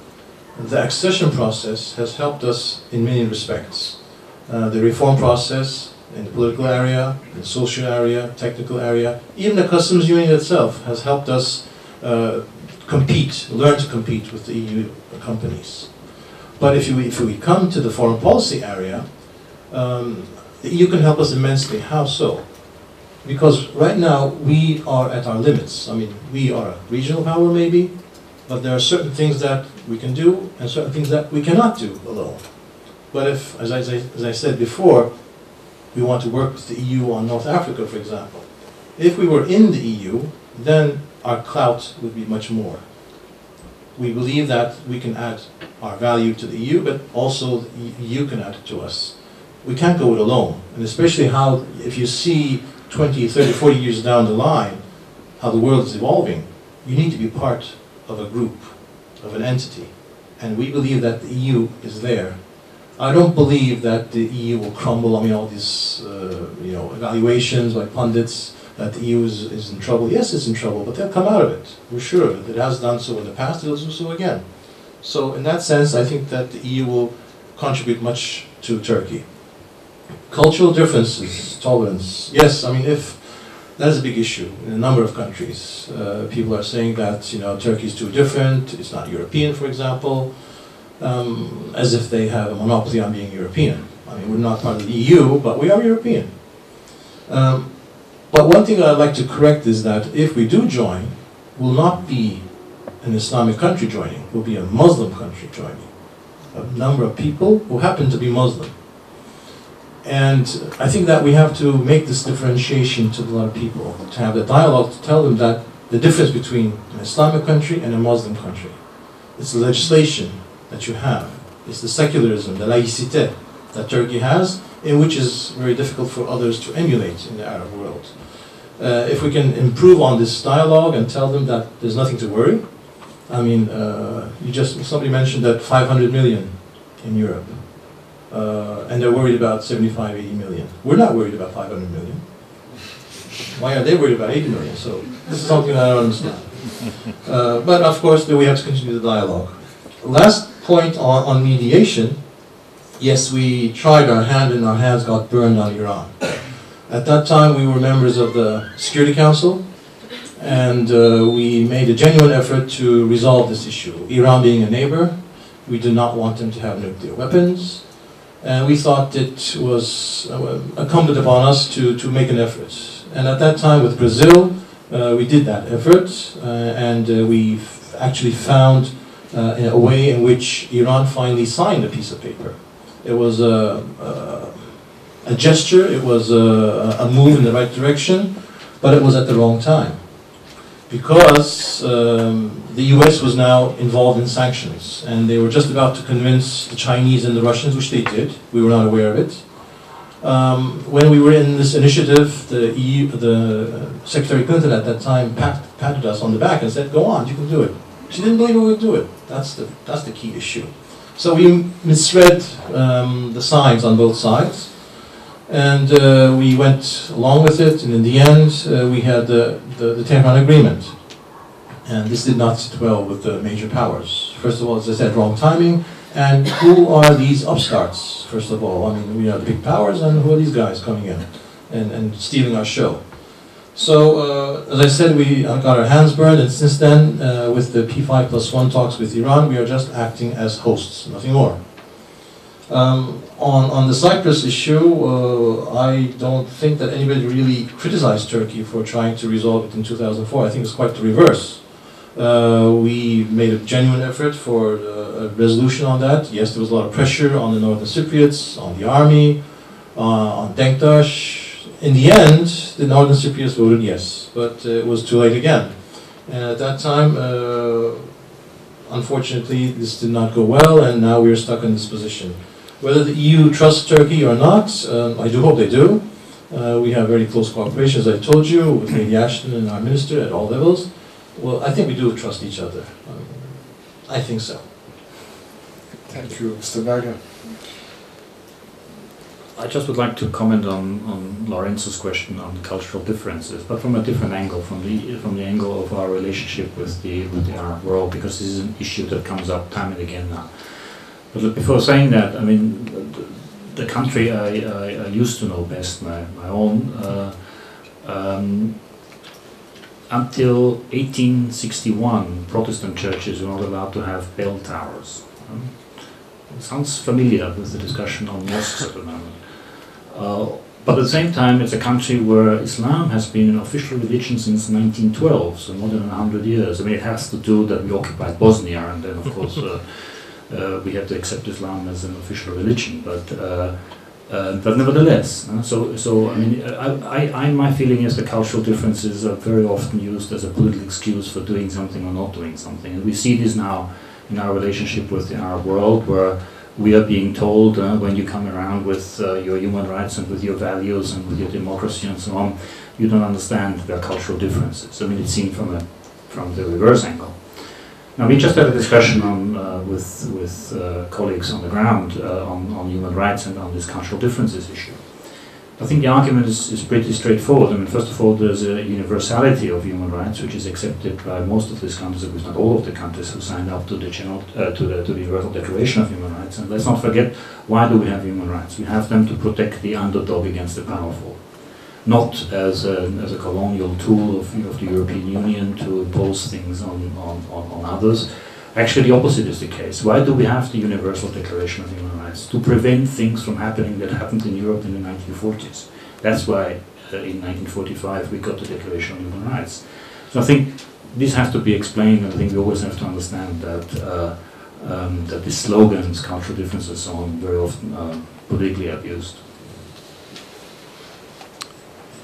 The accession process has helped us in many respects. The reform process in the political area, in the social area, technical area, even the customs union itself has helped us learn to compete with the EU companies. But if we come to the foreign policy area, the EU can help us immensely. How so? Because right now we are at our limits. I mean, we are a regional power maybe, but there are certain things that we can do and certain things that we cannot do alone. But if, as I said before, we want to work with the EU on North Africa, for example, if we were in the EU, then our clout would be much more. We believe that we can add our value to the EU, but also the EU can add it to us. We can't go it alone, and especially if you see 20, 30, 40 years down the line, how the world is evolving, you need to be part of a group, of an entity. And we believe that the EU is there. I don't believe that the EU will crumble. I mean, all these evaluations by pundits that the EU is in trouble. Yes, it's in trouble, but they'll come out of it. We're sure of it. It has done so in the past, it'll do so again. So in that sense, I think that the EU will contribute much to Turkey. Cultural differences, tolerance. Yes, I mean, that's a big issue in a number of countries. People are saying that, Turkey is too different, it's not European, for example, as if they have a monopoly on being European. I mean, we're not part of the EU, but we are European. But one thing I'd like to correct is that if we do join, will not be an Islamic country joining, will be a Muslim country joining. A number of people who happen to be Muslim. And I think that we have to make this differentiation to a lot of people, to have the dialogue, to tell them that the difference between an Islamic country and a Muslim country. It's the legislation that you have. It's the secularism, the laïcité that Turkey has, in which is very difficult for others to emulate in the Arab world. If we can improve on this dialogue and tell them that there's nothing to worry. I mean, somebody mentioned that 500 million in Europe. And they're worried about 75, 80 million. We're not worried about 500 million. Why are they worried about 80 million? So this is something I don't understand. But of course, we have to continue the dialogue. Last point on mediation. Yes, we tried our hand and our hands got burned on Iran. At that time, we were members of the Security Council, and we made a genuine effort to resolve this issue. Iran being a neighbor, we did not want them to have nuclear weapons. And we thought it was incumbent upon us to make an effort. And at that time with Brazil, we did that effort, and we actually found a way in which Iran finally signed a piece of paper. It was a gesture, it was a move in the right direction. but it was at the wrong time. Because the US was now involved in sanctions, and they were just about to convince the Chinese and the Russians, which they did. We were not aware of it. When we were in this initiative, the Secretary Clinton at that time patted us on the back and said, "Go on, you can do it." She didn't believe we would do it. That's the key issue. So we misread the signs on both sides, and we went along with it. And in the end, we had the Tehran Agreement, and this did not sit well with the major powers. First of all, as I said, wrong timing. And who are these upstarts, first of all? I mean, we are the big powers, and who are these guys coming in and stealing our show? So, as I said, we got our hands burned, and since then, with the P5+1 talks with Iran, we are just acting as hosts, nothing more. On the Cyprus issue, I don't think that anybody really criticized Turkey for trying to resolve it in 2004. I think it's quite the reverse. We made a genuine effort for a resolution on that. Yes, there was a lot of pressure on the Northern Cypriots, on the army, on Denktash. In the end, the Northern Cypriots voted yes, but it was too late again. And at that time, unfortunately, this did not go well, and now we are stuck in this position. Whether the EU trusts Turkey or not, I do hope they do. We have very close cooperation, as I told you, with Lady Ashton and our minister at all levels. Well, I think we do trust each other. I think so. Thank you, Mr. Berger. I just would like to comment on Lorenzo's question on cultural differences, but from a different angle, from the angle of our relationship with the Arab world, because this is an issue that comes up time and again now. But before saying that, I mean, the country I used to know best, my own. Until 1861, Protestant churches were not allowed to have bell towers. It sounds familiar with the discussion on mosques at the moment. But at the same time, it's a country where Islam has been an official religion since 1912, so more than 100 years. I mean, it has to do that we occupied Bosnia, and then, of course, we had to accept Islam as an official religion. But nevertheless, so I mean, my feeling is the cultural differences are very often used as a political excuse for doing something or not doing something, and we see this now in our relationship with the Arab world, where we are being told when you come around with your human rights and with your values and with your democracy and so on, you don't understand their cultural differences. I mean, it's seen from the reverse angle. Now, we just had a discussion with colleagues on the ground on human rights and on this cultural differences issue. I think the argument is pretty straightforward. I mean, first of all, there's a universality of human rights, which is accepted by most of these countries, if not all of the countries who signed up to the Universal Declaration of Human Rights. And let's not forget, why do we have human rights? We have them to protect the underdog against the powerful, not as a colonial tool of the European Union to impose things on others. Actually, the opposite is the case. Why do we have the Universal Declaration of Human Rights? To prevent things from happening that happened in Europe in the 1940s. That's why in 1945 we got the Declaration of Human Rights. So I think this has to be explained, and I think we always have to understand that that these slogans, cultural differences and so on, very often politically abused.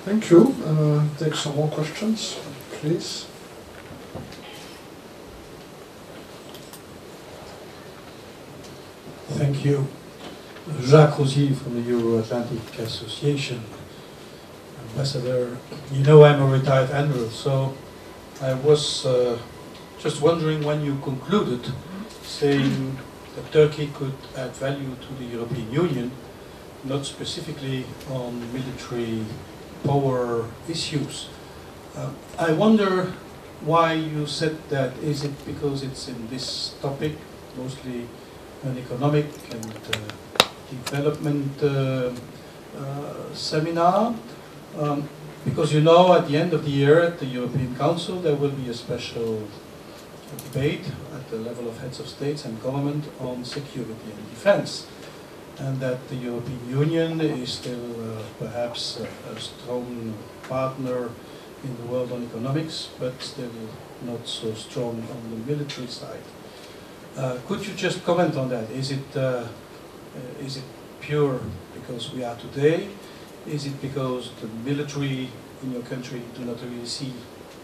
Thank you. Take some more questions, please. Thank you. Jacques Rosy from the Euro-Atlantic Association. Ambassador, you know I'm a retired admiral, so I was just wondering when you concluded saying that Turkey could add value to the European Union, not specifically on military power issues. I wonder why you said that. Is it because it's in this topic, mostly an economic and development seminar? Because you know, at the end of the year at the European Council there will be a special debate at the level of heads of states and government on security and defense, and that the European Union is still perhaps a strong partner in the world on economics, but still not so strong on the military side. Could you just comment on that? Is it pure because we are today? Is it because the military in your country do not really see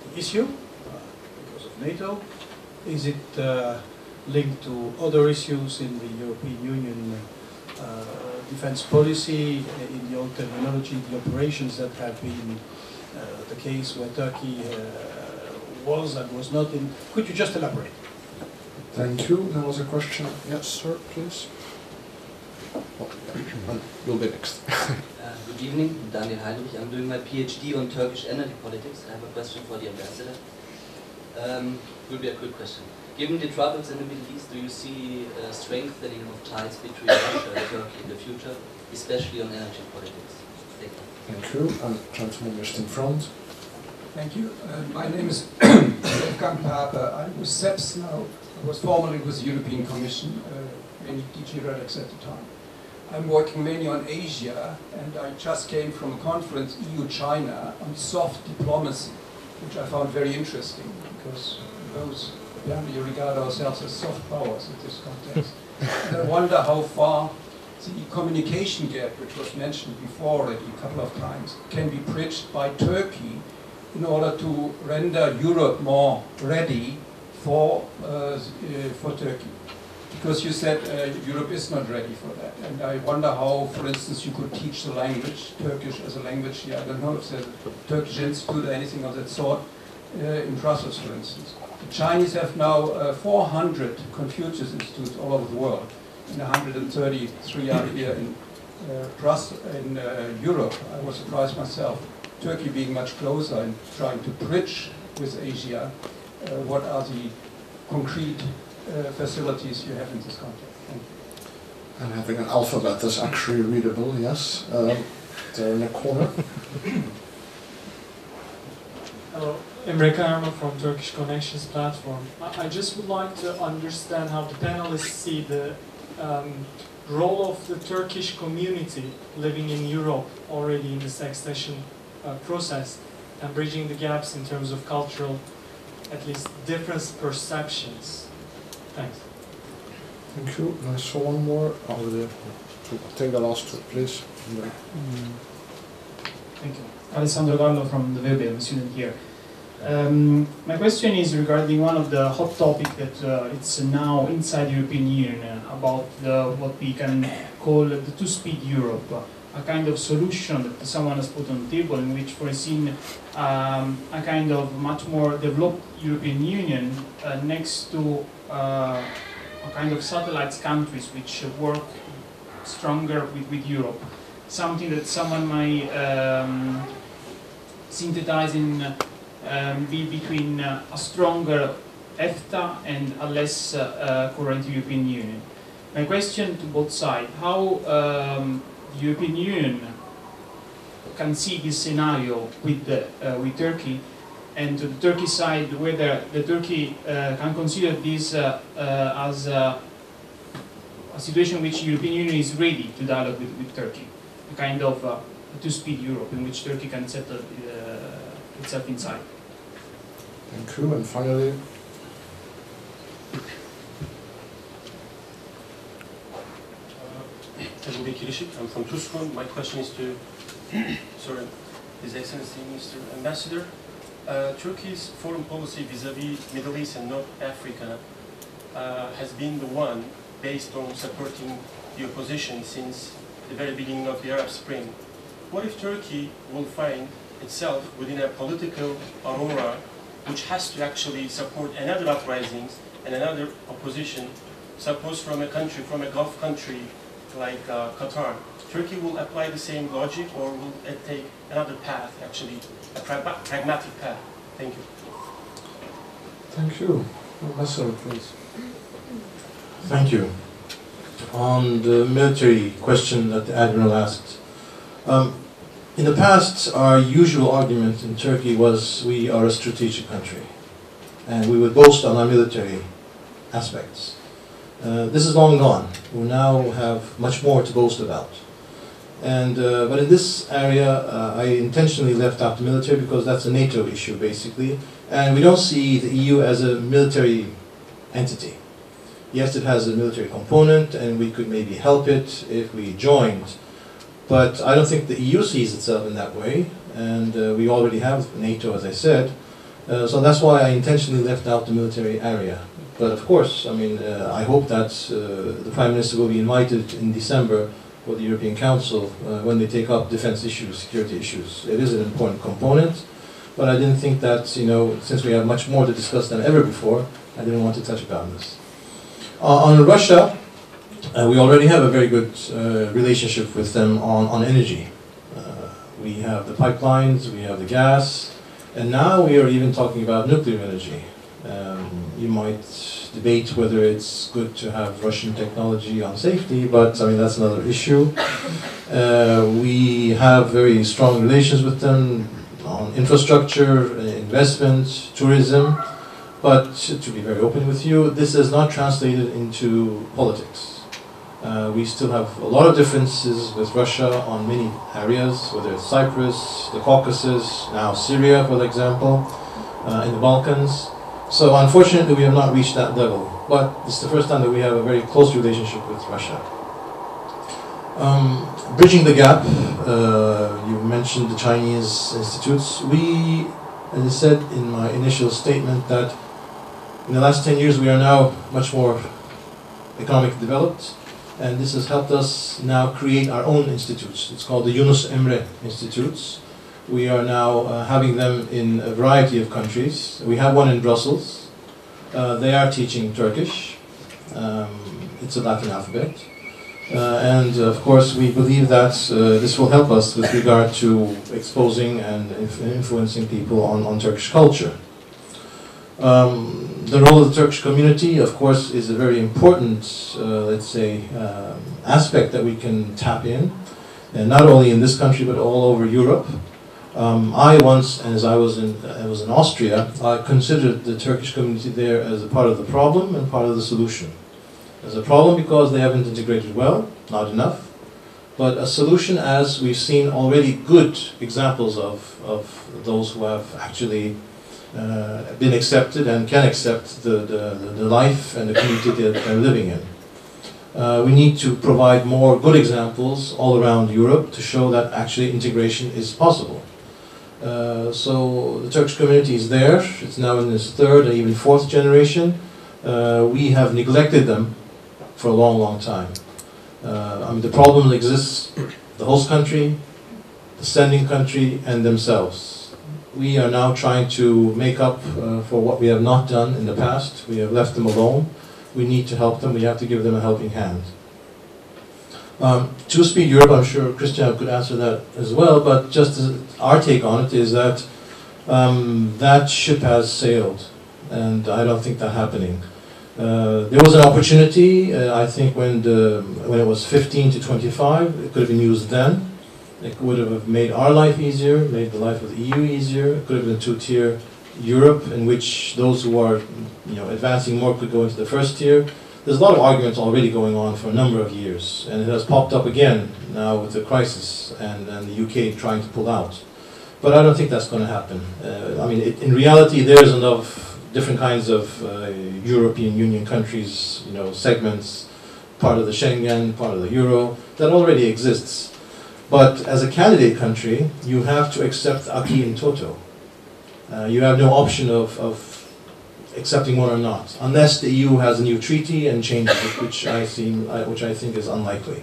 the issue because of NATO? Is it linked to other issues in the European Union defense policy, in the old terminology, the operations that have been the case where Turkey was and was not in? Could you just elaborate? Thank you. There was a question. Yes, sir, please. You'll be next. Good evening, Daniel Heinrich. I'm doing my PhD on Turkish energy politics. I have a question for the ambassador. Will be a quick question. Given the troubles in the Middle East, do you see a strengthening of ties between Russia and Turkey in the future, especially on energy politics? Thank you. Thank you. And gentleman just in front. Thank you. My name is Wolfgang Pape. I'm with CEPS now. I was formerly with the European Commission, mainly DG RELEX at the time. I'm working mainly on Asia, and I just came from a conference, EU-China, on soft diplomacy, which I found very interesting, because those apparently regard ourselves as soft powers in this context. And I wonder how far the communication gap, which was mentioned before already a couple of times, can be bridged by Turkey in order to render Europe more ready for Turkey. Because you said Europe is not ready for that. And I wonder how, for instance, you could teach the language, Turkish as a language here. I don't know if there's a Turkish institute or anything of that sort in Brussels, for instance. The Chinese have now 400 Confucius institutes all over the world, and 133 are here in Europe. I was surprised myself. Turkey being much closer and trying to bridge with Asia. What are the concrete facilities you have in this context? Thank you. And having an alphabet that's actually readable, yes. There in the corner. Hello, Emre Kayarma from Turkish Connections platform. I just would like to understand how the panelists see the role of the Turkish community living in Europe already in this accession process and bridging the gaps in terms of cultural, at least different perceptions. Thanks. Thank you. I saw one more over there. Take the last two, please. Thank you. Alessandro Gallo from the VEB, I'm a student here. My question is regarding one of the hot topics that it's now inside the European Union about what we can call the two-speed Europe, a kind of solution that someone has put on the table in which foreseen a kind of much more developed European Union next to a kind of satellite countries which work stronger with Europe. Something that someone might synthesize in be between a stronger EFTA and a less current European Union. My question to both sides, how the European Union can see this scenario with Turkey, and to the Turkey side, whether the Turkey can consider this as a situation in which the European Union is ready to dialogue with Turkey, a kind of two-speed Europe in which Turkey can settle itself inside. Thank you. And finally, Tezgin Kirishik, I'm from Tuskon. My question is to, sorry, His Excellency Mr. Ambassador. Turkey's foreign policy vis-à-vis Middle East and North Africa has been the one based on supporting the opposition since the very beginning of the Arab Spring. What if Turkey will find itself within a political aurora which has to actually support another uprisings and another opposition, suppose from a country, from a Gulf country like Qatar? Turkey will apply the same logic, or will it take another path, actually, a pragmatic path? Thank you. Thank you. Ambassador, please. Thank you. On the military question that the Admiral asked, in the past, our usual argument in Turkey was we are a strategic country, and we would boast on our military aspects. This is long gone. We now have much more to boast about. And but in this area, I intentionally left out the military because that's a NATO issue, basically, and we don't see the EU as a military entity. Yes, it has a military component, and we could maybe help it if we joined. But I don't think the EU sees itself in that way, and we already have NATO, as I said. So that's why I intentionally left out the military area. But of course, I mean, I hope that the Prime Minister will be invited in December for the European Council when they take up defense issues, security issues. It is an important component, but I didn't think that, you know, since we have much more to discuss than ever before, I didn't want to touch upon this. On Russia, we already have a very good relationship with them on energy. We have the pipelines, we have the gas, and now we are even talking about nuclear energy. You might debate whether it's good to have Russian technology on safety, but I mean that's another issue. We have very strong relations with them on infrastructure, investment, tourism, but to be very open with you, this is not translated into politics. We still have a lot of differences with Russia on many areas, whether it's Cyprus, the Caucasus, now Syria, for example, in the Balkans. So unfortunately, we have not reached that level, but it's the first time that we have a very close relationship with Russia. Bridging the gap, you mentioned the Chinese institutes. We, as I said in my initial statement, that in the last 10 years we are now much more economically developed, and this has helped us now create our own institutes. It's called the Yunus Emre Institutes. We are now having them in a variety of countries. We have one in Brussels. They are teaching Turkish. It's a Latin alphabet. And of course we believe that this will help us with regard to exposing and influencing people on Turkish culture. The role of the Turkish community, of course, is a very important, let's say, aspect that we can tap in, and not only in this country but all over Europe. I once, as I was in Austria, I considered the Turkish community there as a part of the problem and part of the solution. As a problem because they haven't integrated well, not enough, but a solution as we've seen already good examples of those who have actually been accepted and can accept the life and the community that they're living in. We need to provide more good examples all around Europe to show that actually integration is possible. So the Turkish community is there. It's now in its third or even fourth generation. We have neglected them for a long, long time. I mean, the problem exists the host country, the sending country, and themselves. We are now trying to make up for what we have not done in the past. We have left them alone. We need to help them. We have to give them a helping hand. Two-speed Europe, I'm sure Christian could answer that as well, but just our take on it is that that ship has sailed, and I don't think that's happening. There was an opportunity, I think, when it was 15 to 25, it could have been used then. It would have made our life easier, made the life of the EU easier. It could have been a two-tier Europe in which those who are, advancing more could go into the first tier. There's a lot of arguments already going on for a number of years, and it has popped up again now with the crisis and the UK trying to pull out. But I don't think that's going to happen. I mean, in reality, there's enough different kinds of European Union countries, segments, part of the Schengen, part of the Euro, that already exists. But as a candidate country, you have to accept acquis in toto. You have no option of accepting one or not, unless the EU has a new treaty and changes it, which I think is unlikely.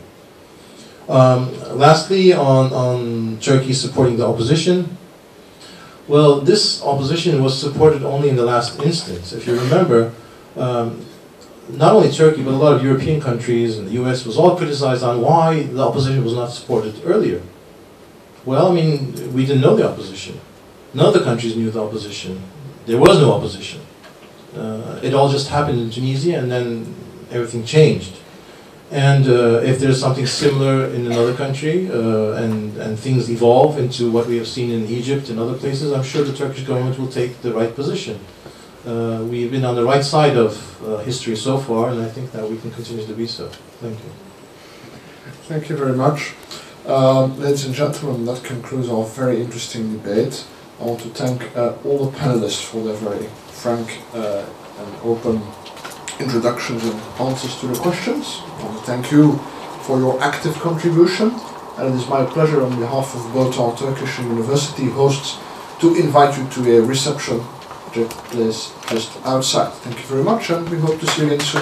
Lastly, on Turkey supporting the opposition, well, this opposition was supported only in the last instance. If you remember, not only Turkey, but a lot of European countries and the US was all criticized on why the opposition was not supported earlier. Well, I mean, we didn't know the opposition. None of the countries knew the opposition. There was no opposition. It all just happened in Tunisia, and then everything changed. And if there's something similar in another country, and things evolve into what we have seen in Egypt and other places, I'm sure the Turkish government will take the right position. We've been on the right side of history so far, and I think that we can continue to be so. Thank you. Thank you very much. Ladies and gentlemen, that concludes our very interesting debate. I want to thank all the panelists for their very frank and open introductions and answers to the questions. I want to thank you for your active contribution. And it is my pleasure on behalf of both our Turkish and university hosts to invite you to a reception that takes place just outside. Thank you very much, and we hope to see you again soon.